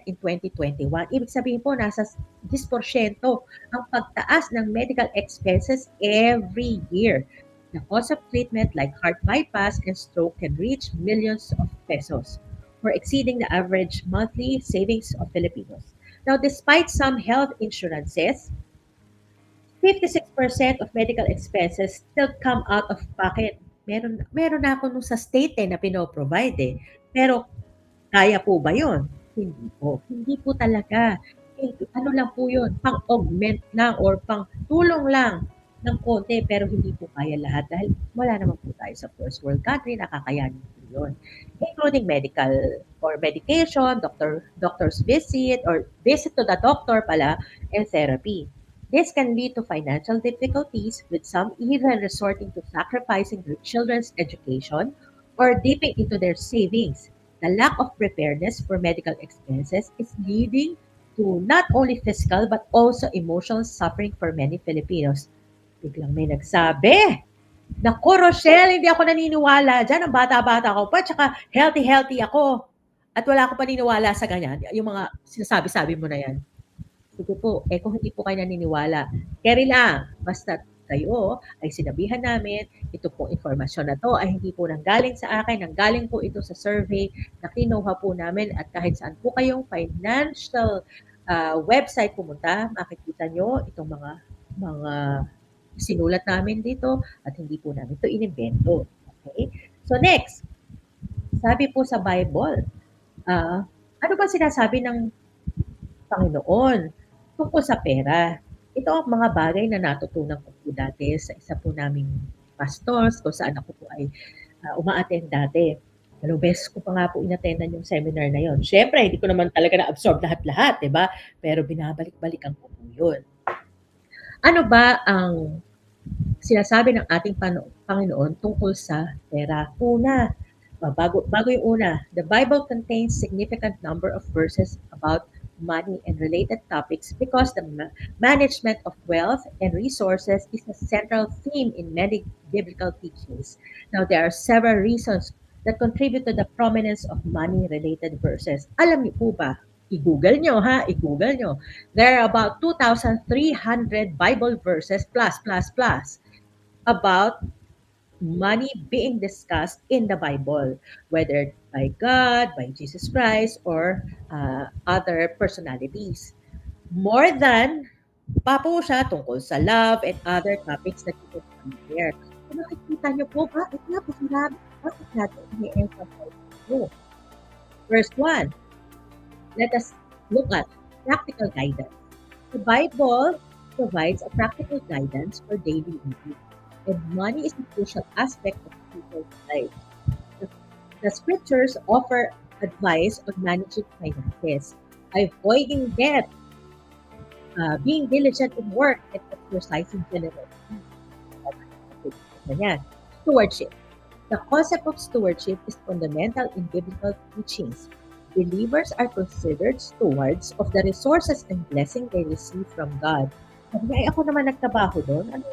in 2021, ibig sabihin po nasa 10% ang pagtaas ng medical expenses every year. The cost of treatment like heart bypass and stroke can reach millions of pesos, or exceeding the average monthly savings of Filipinos. Now, despite some health insurances, 56% of medical expenses still come out of pocket. Meron na ako nung sa state na pinoprovide Pero kaya po ba yun? Hindi po. Hindi po talaga. Ano lang po yun, pang-augment lang or pang-tulong lang ng konti pero hindi po kaya lahat dahil wala naman po tayo sa first world country, nakakayanin po yun. Including medical or medication, doctor's visit or visit to the doctor pala, and therapy. This can lead to financial difficulties, with some even resorting to sacrificing their children's education or dipping into their savings. The lack of preparedness for medical expenses is leading to not only physical but also emotional suffering for many Filipinos. Biglang may nagsabi, "Naku, Rochelle, hindi ako naniniwala dyan. Ang bata-bata ko pa, tsaka healthy-healthy ako. At wala akong paniniwala sa ganyan." Yung mga sinasabi-sabi mo na yan. Sige po, kung hindi po kayo naniniwala, carry lang. Basta kayo ay sinabihan namin, ito po informasyon na to ay hindi po nanggaling sa akin, nanggaling po ito sa survey na kinuha po namin at kahit saan po kayong financial website pumunta, makikita nyo itong mga sinulat namin dito at hindi po namin ito inimbento. Okay? So next, sabi po sa Bible, ano ba sinasabi ng Panginoon tungkol sa pera? Ito ang mga bagay na natutunan ko po dati sa isa po naming pastors kung saan ako po ay uma-attend dati. Dalawang beses ko pa nga po inattendan yung seminar na yon. Siyempre, hindi ko naman talaga na-absorb lahat-lahat, di ba? Pero binabalik-balikan ko po yun. Ano ba ang sinasabi ng ating Panginoon tungkol sa pera? Una, bago yung una, the Bible contains significant number of verses about money and related topics because the management of wealth and resources is a central theme in many biblical teachings. Now, there are several reasons that contribute to the prominence of money-related verses. Alam niyo po ba I-Google nyo, ha? I-Google nyo. There are about 2,300 Bible verses plus about money being discussed in the Bible, whether by God, by Jesus Christ, or other personalities. More than pa po siya tungkol sa love and other topics that you can find there. So makikita niyo po, bakit natin i-emphasize ito? Verse 1, let us look at practical guidance. The Bible provides a practical guidance for daily living, and money is a crucial aspect of people's lives. The, the scriptures offer advice on managing finances, avoiding debt, being diligent in work, and exercising generosity. Ganyan. Stewardship. The concept of stewardship is fundamental in biblical teachings. Believers are considered stewards of the resources and blessing they receive from God. Sabi niya, ay ako naman nagtrabaho doon. Ano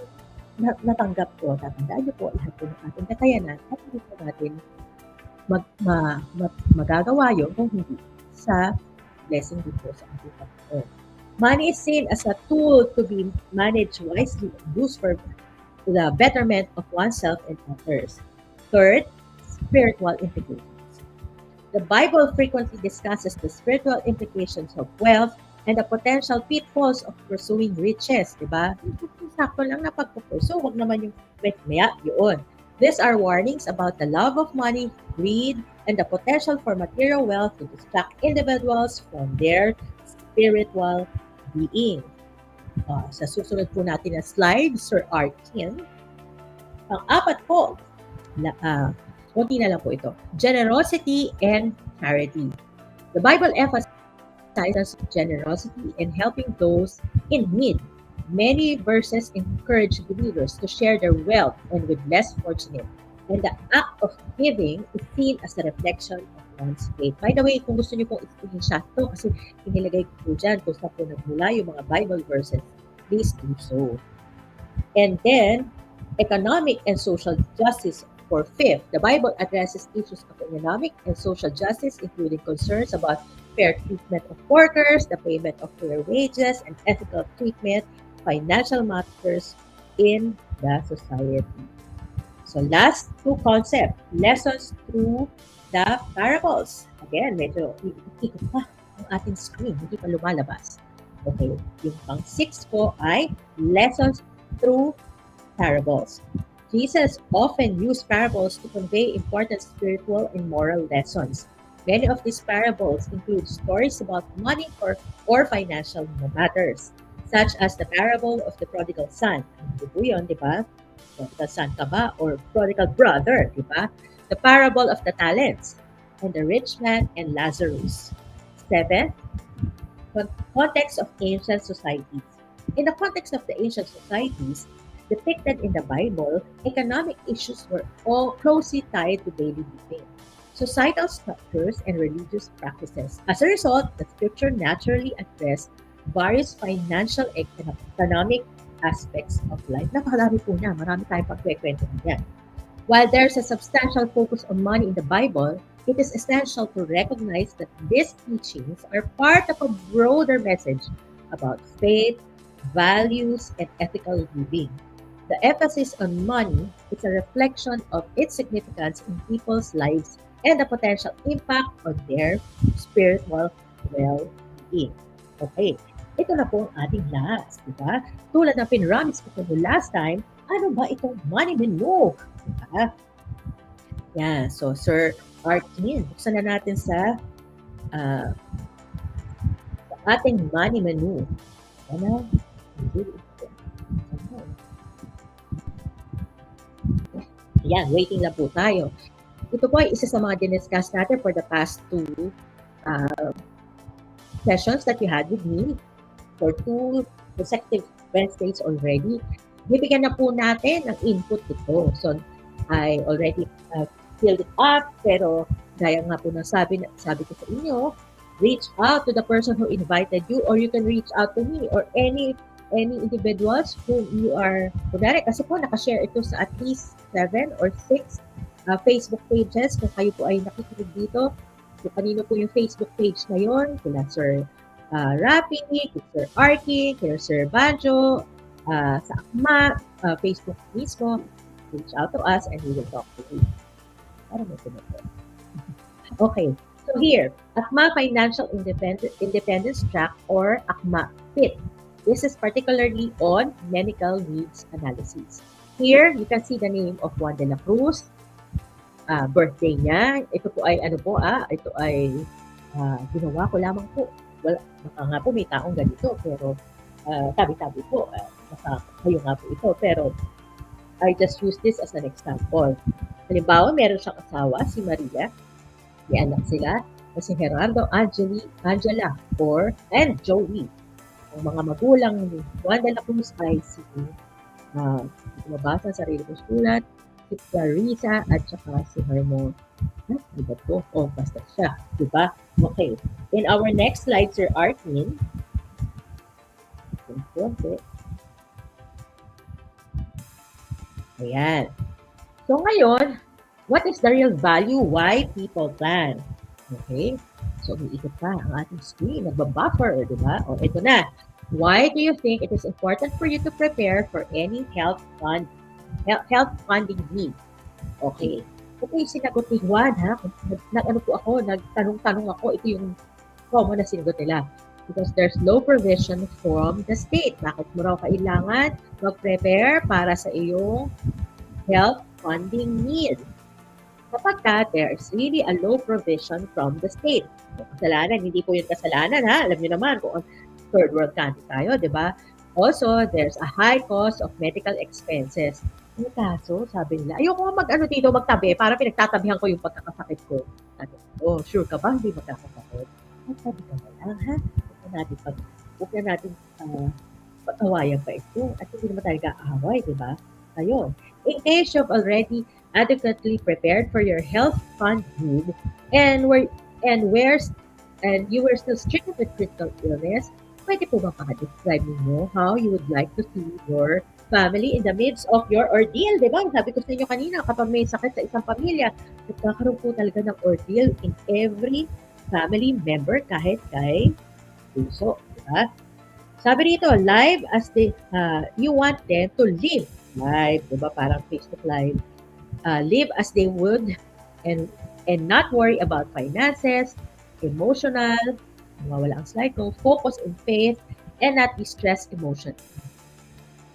natanggap ko? Tatandaan niyo po lahat po ng ating kakayanan at hindi po natin magagawa yun kung hindi sa blessing dito sa ating Panginoon. Money is seen as a tool to be managed wisely and used for the betterment of oneself and others. Third, spiritual implications. The Bible frequently discusses the spiritual implications of wealth and the potential pitfalls of pursuing riches, di ba? Sakto lang na pagpupursue, huwag naman yung maya yun. These are warnings about the love of money, greed, and the potential for material wealth to distract individuals from their spiritual being. Sa susunod po natin na slide, Sir Arkin. Ang apat po, konti na lang po ito, generosity and charity. The Bible emphasizes generosity and helping those in need. Many verses encourage believers to share their wealth and with less fortunate. And the act of giving is seen as a reflection of one's faith. By the way, kung gusto niyo pong i-screenshot ito, kasi inilagay ko po dyan kung saan po nagmula yung mga Bible verses, please do so. And then, economic and social justice for fifth. The Bible addresses issues of economic and social justice, including concerns about fair treatment of workers, the payment of fair wages, and ethical treatment, financial matters in the society. So last two concepts, lessons through the parables. Again, medyo ikot pa ang ating screen, hindi pa lumalabas. Okay, yung pang 6 po ay lessons through parables. Jesus often used parables to convey important spiritual and moral lessons. Many of these parables include stories about money or financial matters, such as the parable of the prodigal son. Ano po yun, di ba? Prodigal son ka ba? Or prodigal brother, di ba? The parable of the talents, and the rich man and Lazarus. 7. Context of ancient societies. In the context of the ancient societies depicted in the Bible, economic issues were all closely tied to daily living, societal structures, and religious practices. As a result, the scripture naturally addressed various financial and economic aspects of life. Napakadami po na. Marami tayong pagkwekwento yan. While there's a substantial focus on money in the Bible, it is essential to recognize that these teachings are part of a broader message about faith, values, and ethical living. The emphasis on money is a reflection of its significance in people's lives and the potential impact on their spiritual well-being. Okay, ito na po ang ating last, di ba? Tulad ng pinramis ko po last time, ano ba itong money menu? Diba? Yan, so Sir Arkin, buksan na natin sa ating money menu. Ano? Yan, waiting lang po tayo. Ito po ay isa sa mga diniscuss natin for the past two sessions that you had with me for 2 consecutive Wednesdays already. Bibigyan na po natin ng input ito. So, I already filled it up, pero gaya nga po ng sabi ko sa inyo, reach out to the person who invited you, or you can reach out to me or any individuals whom you are kunwari, kasi po nakashare ito sa at least 7 or 6 Facebook pages. Kung kayo po ay nakikinig dito, So, kanino po yung Facebook page na yun? Kila Sir Rapi, kila Sir Arky, kila Sir Banjo, sa AKMA, Facebook mismo. Reach out to us and we will talk to you. Para may sinagot. Okay. So here, AKMA Financial Independence Track or AKMA FIT. This is particularly on medical needs analysis. Here, you can see the name of Juan de la Cruz, birthday niya. Ito po ay ito ay ginawa ko lamang po. Well, baka nga po may taong ganito, pero tabi-tabi po. Baka kayo nga po ito. Pero I just use this as an example. Halimbawa, meron siyang asawa, si Maria. May anak sila na si Gerardo, Angela, and Joey. Ang mga magulang ni Juan de la Cruz ay si mabasa sa sarili kong sulat, si Clarissa at saka si Hermon. Diba po? O, basta siya. Diba? Okay. In our next slide, Sir Arkin. Ayan. So ngayon, what is the real value? Why people plan? Okay? So, umiikot pa ang ating screen. Nagbabuffer, di ba? O, ito na. Why do you think it is important for you to prepare for any health funding need? Okay. Ito yung sinagot ni Juan, ha? Nagtanong-tanong ako. Ito yung common na sinagot nila. Because there's no provision from the state. Bakit mo raw kailangan mag-prepare para sa iyong health funding need? Kapag there's really a low provision from the state. Kasalanan, hindi po yung kasalanan, ha? Alam niyo naman kung third world country tayo, di ba? Also, there's a high cost of medical expenses. Yung kaso, sabi nila, ayoko dito, magtabi, para pinagtatabihan ko yung pagkakasakit ko. Sabi, sure ka ba? Hindi magkakasakit? Magtabi ka na lang, ha? Huwag na natin pag-awayan pa ito. At hindi naman tayo kaaway, di ba? Ayun. In case you've already adequately prepared for your health fund need and you were still stricken with critical illness, pwede po ba describe mo how you would like to see your family in the midst of your ordeal, di ba? Sabi ko sa inyo kanina, kapag may sakit sa isang pamilya, nagkakaroon po talaga ng ordeal in every family member kahit kay puso, di ba? Sabi rito, live as you want them to live live, di ba? Parang Facebook Live. Live as they would and not worry about finances, emotional, mawala ang slide ko, focus in faith, and not be stressed emotion.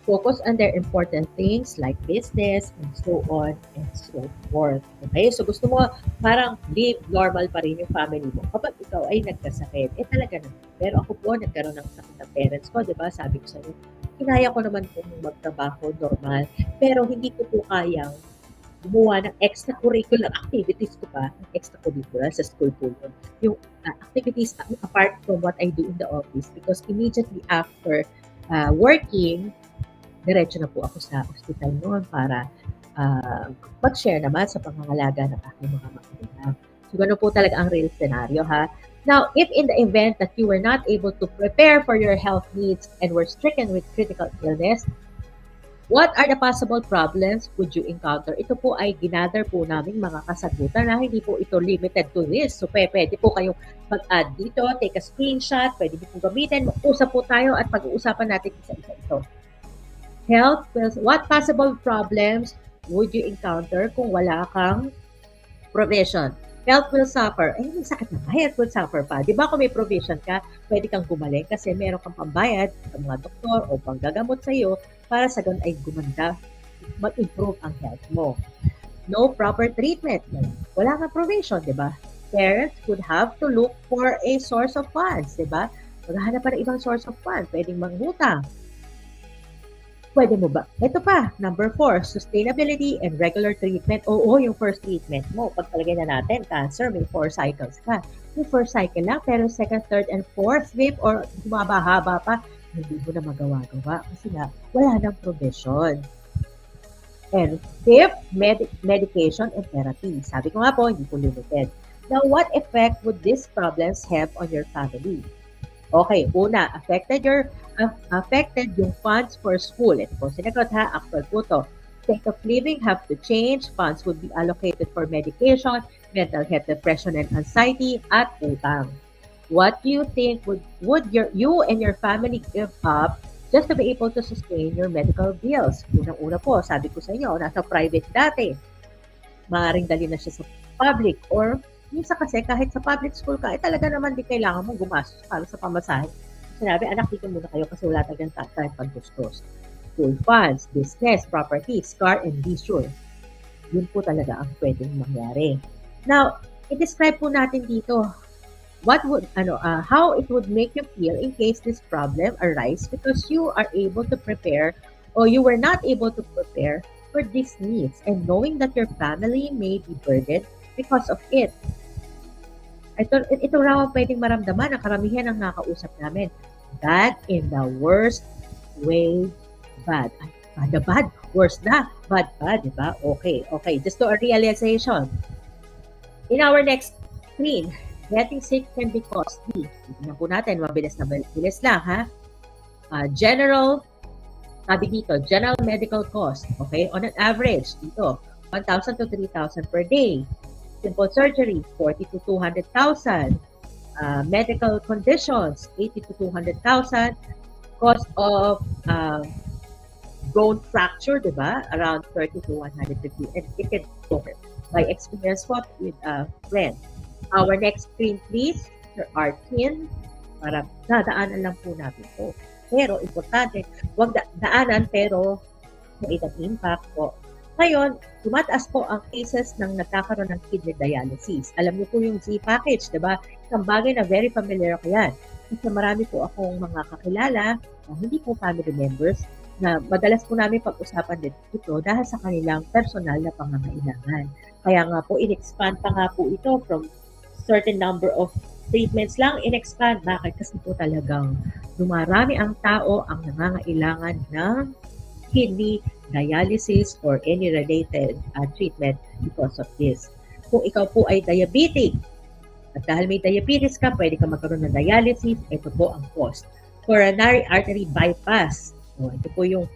Focus on their important things like business and so on and so forth. Okay? So gusto mo parang live normal pa rin yung family mo. Kapag ikaw ay nagkasakit, talaga naman. Pero ako po, nagkaroon ng sakit ng parents ko, di ba? Sabi ko sa inyo, kinaya ko naman kung magtrabaho normal, pero hindi ko po kayang gumawa ng extracurricular activities ko pa, extracurricular sa school po yun. Yung activities apart from what I do in the office because immediately after working, diretso na po ako sa hospital noon para mag-share naman sa pangangalaga ng aking mga magulang. So, gano'n po talaga ang real scenario, ha? Now, if in the event that you were not able to prepare for your health needs and were stricken with critical illness, what are the possible problems would you encounter? Ito po ay ginather po namin mga kasagutan na hindi po ito limited to this. So, pwede po kayong mag-add dito, take a screenshot, pwede po gamitin, mag-usap po tayo at pag-uusapan natin isa-isa ito. What possible problems would you encounter kung wala kang provision? Health will suffer. May sakit na ba? Health will suffer pa. Di ba kung may provision ka, pwede kang gumaling kasi meron kang pambayad sa mga doktor o panggagamot sa iyo para sa ganun ay gumanda, mag-improve ang health mo. No proper treatment. Wala kang provision, di ba? Parents would have to look for a source of funds, di ba? Maghahanap pa ng ibang source of funds. Pwedeng manghutang. Pwede mo ba? Ito pa, number 4, sustainability and regular treatment. Oo, yung first treatment mo. Pag talagay na natin, cancer, may 4 cycles ka. Yung first cycle lang, pero second, third, and fourth, fifth, or humaba-haba pa, hindi mo na magawa-gawa. Kasi nga, wala nang provision. And fifth, medication and therapy. Sabi ko nga po, hindi po limited. Now, what effect would these problems have on your family? Okay, una, affected yung funds for school. Ito po, sinagot ha, actual po to. state of living have to change. Funds would be allocated for medication, mental health, depression, and anxiety, at utang. What do you think you and your family give up just to be able to sustain your medical bills? Unang-una po, sabi ko sa inyo, nasa private dati. Maaaring dali na siya sa public or minsan kasi kahit sa public school ka, talaga naman di kailangan mong gumastos para sa pamasahe. Sinabi, anak, dito muna kayo kasi wala talagang time pagtustos. School funds, business, properties, car, and leisure. Yun po talaga ang pwedeng mangyari. Now, i-describe po natin dito how it would make you feel in case this problem arise because you are able to prepare or you were not able to prepare for these needs and knowing that your family may be burdened because of it. Ito raw ang pwedeng maramdaman ng karamihan ng nakausap namin. Bad in the worst way. Bad. The bad. Worse na. Bad, diba? Okay. Just to a realization. In our next screen, getting sick can be costly. Tignan po natin, mabilis lang, ha? General medical cost. Okay? On an average, dito, 1,000 to 3,000 per day. Simple surgery, 40 to 200,000. Medical conditions, 80 to 200,000. Cost of bone fracture, diba? Around 30 to 150. And it can over. By experience what with a friend. Our next screen, please. Sir Arkin. Para dadaanan lang po natin po. Pero, importante, huwag daanan pero may impact po. Ngayon, tumataas po ang cases ng nagkakaroon ng kidney dialysis. Alam niyo po yung Z package, di ba? Isang bagay na very familiar ko yan. Kasi marami po akong mga kakilala, hindi po family members, na madalas po namin pag-usapan din ito dahil sa kanilang personal na pangangailangan. Kaya nga po, in-expand pa nga po ito from certain number of treatments lang, in-expand. Bakit? Kasi po talagang dumarami ang tao ang nangangailangan ng kidney dialysis or any related treatment because of this. Kung ikaw po ay diabetic, at dahil may diabetes ka, pwede ka magkaroon ng dialysis, ito po ang cost. Coronary artery bypass. So, ito po yung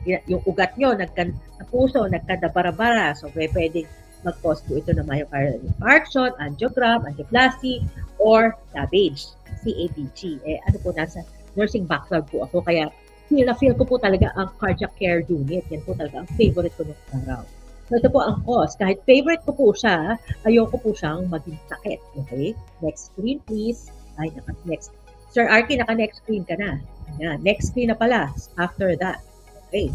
ugat nyo, sa puso, nagkadabara-bara. So, pwede mag-cause po ito ng myocardial infarction, angiogram, angioplasty, or damage, CABG. Ano po, nasa nursing background po ako, kaya feel ko po talaga ang cardiac care unit. Yan po talaga ang favorite ko nung araw. So, ito po ang cause. Kahit favorite ko po siya, ayoko po siyang maging sakit. Okay? Next screen, please. Next. Sir Arky, naka-next screen ka na. Ayan. Next screen na pala after that. Okay.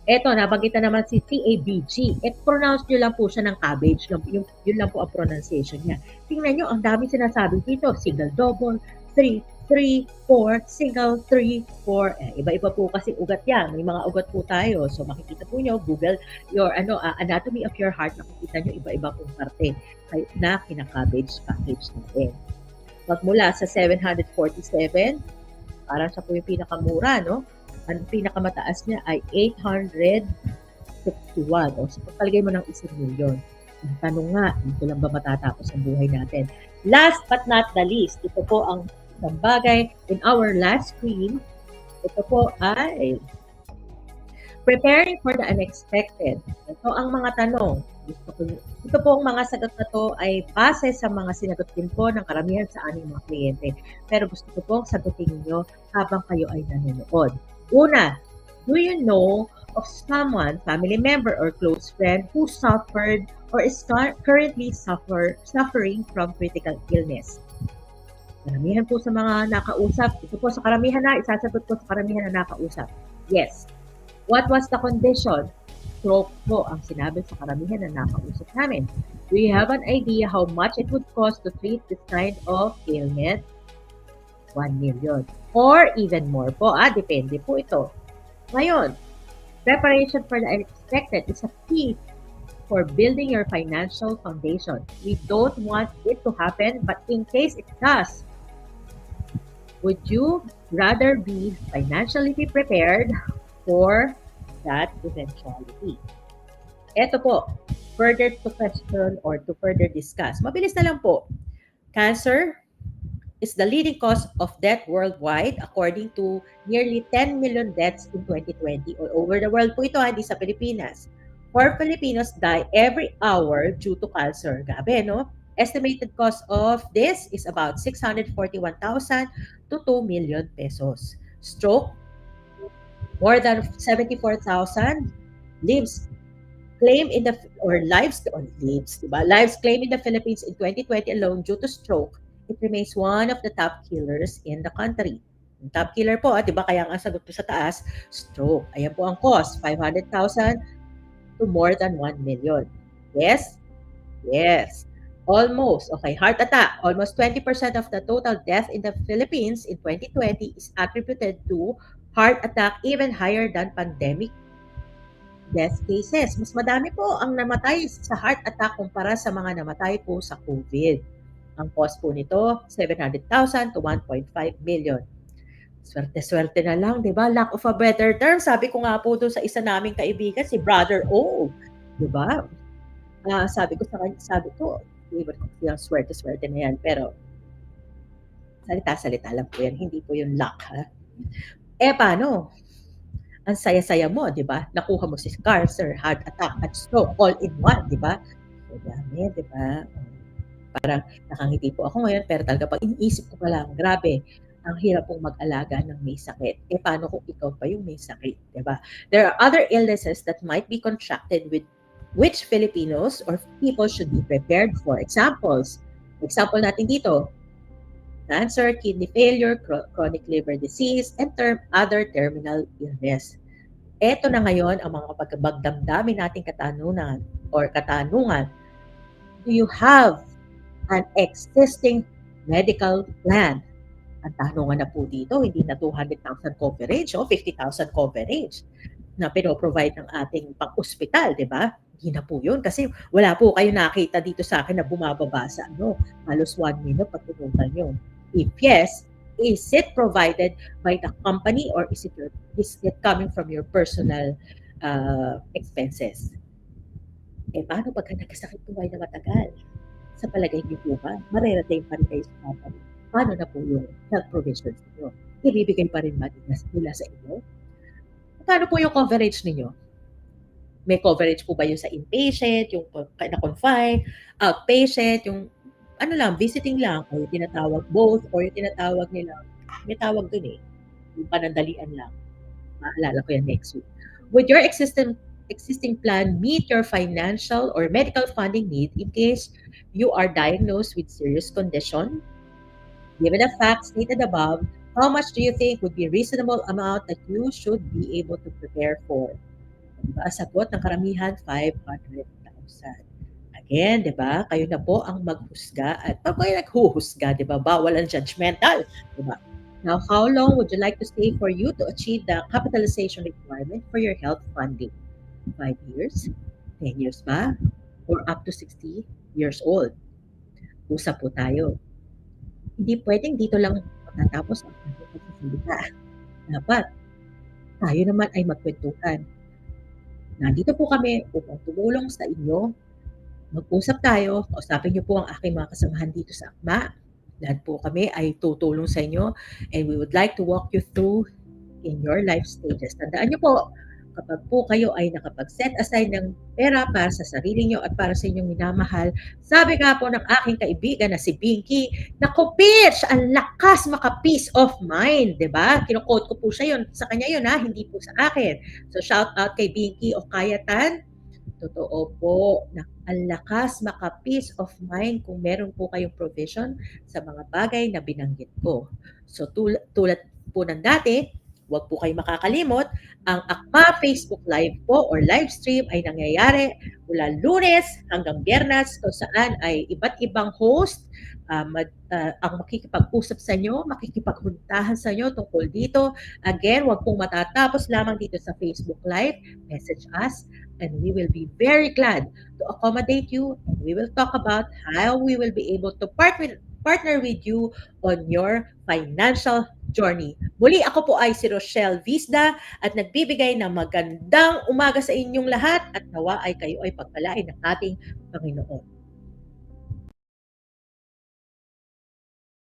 Eto, nabanggit na naman si CABG. Pronounce nyo lang po siya ng cabbage. Yun lang po ang pronunciation niya. Tingnan nyo, ang dami sinasabi dito. Single, double, 3, 4, single, 3, 4. Iba-iba po kasi ugat yan. May mga ugat po tayo. So makikita po nyo, Google your anatomy of your heart. Makikita nyo iba-iba pong parte na kina-cabbage package natin. Magmula sa 747, parang siya po yung pinakamura, no? Ang pinakamataas niya ay 861. O, so, palagay mo ng 1,000,000. Ang tanong nga, dito lang ba matatapos ang buhay natin? Last but not the least, ito po ang isang bagay in our last screen. Ito po ay preparing for the unexpected. Ito ang mga tanong. Ito po ang mga sagot na to ay base sa mga sinagot din po ng karamihan sa aming mga kliyente. Pero gusto ko pong sagutin niyo habang kayo ay nanonood. Una, do you know of someone, family member or close friend who suffered or is currently suffering from critical illness? Karamihan po sa mga nakausap, ito po sa karamihan na, isasagot po sa karamihan na nakausap. Yes. What was the condition? Stroke po ang sinabi sa karamihan na nakausap namin. Do you have an idea how much it would cost to treat this kind of ailment? 1 million. Or even more po. Depende po ito. Ngayon, preparation for the unexpected is a key for building your financial foundation. We don't want it to happen, but in case it does, would you rather be financially prepared for that eventuality? Ito po, further to question or to further discuss. Mabilis na lang po. Cancer is the leading cause of death worldwide according to nearly 10 million deaths in 2020 or over the world po ito, hindi sa Pilipinas. 4 Filipinos die every hour due to cancer. Grabe, no? Estimated cost of this is about 641,000 to 2 million pesos. Stroke, more than 74,000 lives claim in the lives, diba? Lives claimed in the Philippines in 2020 alone due to stroke. It remains one of the top killers in the country. Yung top killer po, 'di ba? Kaya nga sagot ko sa taas, stroke. Ayan po ang cost, 500,000 to more than 1 million. Yes? Yes. Almost. Okay, heart attack. Almost 20% of the total death in the Philippines in 2020 is attributed to heart attack, even higher than pandemic death cases. Mas madami po ang namatay sa heart attack kumpara sa mga namatay po sa COVID. Ang cost po nito, 700,000 to 1.5 million. Swerte-swerte na lang, di ba? Lack of a better term. Sabi ko nga po doon sa isa naming kaibigan, si Brother O. Di ba? Sabi ko sa kanya, favorite ko yung swerte-swerte na yan. Pero, salita-salita lang po yan. Hindi po yung luck, ha? Paano? Ang saya-saya mo, di ba? Nakuha mo si cancer, heart attack, at stroke, all in one, di ba? So, dami, di ba? Parang nakangiti po ako ngayon, pero talaga pag iniisip ko pa lang, grabe, ang hirap pong mag-alaga ng may sakit. Paano kung ikaw pa yung may sakit, di ba? There are other illnesses that might be contracted with which Filipinos or people should be prepared for. Example natin dito, cancer, kidney failure, chronic liver disease, and other terminal illness. Ito na ngayon ang mga pagdamdamin nating katanungan. Do you have an existing medical plan? Ang tanungan na po dito, hindi na 200,000 coverage o 50,000 coverage na pinoprovide ng ating pang-ospital, di ba? Hindi na po yun kasi wala po kayo nakita dito sa akin na bumababa sa halos 1 million pag pinuntan nyo. If yes, is it provided by the company or is it coming from your personal expenses? Paano pagka nagkasakit po kayo na matagal? Sa palagay niyo po ba, mareretain pa rin kayo sa company? Paano na po yung health provisions niyo? Ibibigay pa rin ba nila sa inyo? Paano po yung coverage niyo? May coverage po ba yung sa inpatient, yung na-confine, outpatient, yung visiting lang, o yung tinatawag both, or yung tinatawag nila, may tawag dun yung panandalian lang. Maalala ko yan next week. Would your existing plan meet your financial or medical funding need in case you are diagnosed with serious condition? Given the facts stated above, how much do you think would be a reasonable amount that you should be able to prepare for? Diba? Sagot ng karamihan, 500,000. Again, di ba? Kayo na po ang maghusga at pag kayo naghuhusga, di ba? Bawal ang judgmental, di ba? Now, how long would you like to stay for you to achieve the capitalization requirement for your health funding? 5 years? 10 years ba? Or up to 60 years old? Usap po tayo. Hindi pwedeng dito lang matatapos ang ating pagsasalita. Dapat, tayo naman ay magkwentuhan. Nandito po kami upang tumulong sa inyo. Mag-usap tayo, kausapin niyo po ang aking mga kasamahan dito sa AKMA. Lahat po kami ay tutulong sa inyo and we would like to walk you through in your life stages. Tandaan niyo po, kapag po kayo ay nakapag-set aside ng pera para sa sarili niyo at para sa inyong minamahal, sabi nga po ng aking kaibigan na si Binky, naku bitch, ang lakas maka-peace of mind, di ba? Kino-quote ko po siya yun, sa kanya yun hindi po sa akin. So shout out kay Binky o Kayatan. Totoo po, na ang lakas maka-peace of mind kung meron po kayong provision sa mga bagay na binanggit ko. So tulad po ng dati, huwag po kayo makakalimot, ang AKMA Facebook Live po or live stream ay nangyayari mula Lunes hanggang Biyernes kung saan ay iba't ibang host ang makikipag-usap sa inyo, makikipaghuntahan sa inyo tungkol dito. Again, huwag pong matatapos lamang dito sa Facebook Live. Message us and we will be very glad to accommodate you and we will talk about how we will be able to partner with you on your financial journey. Muli ako po ay si Rochelle Visda at nagbibigay ng magandang umaga sa inyong lahat at nawa ay kayo ay pagpalain ng ating Panginoon.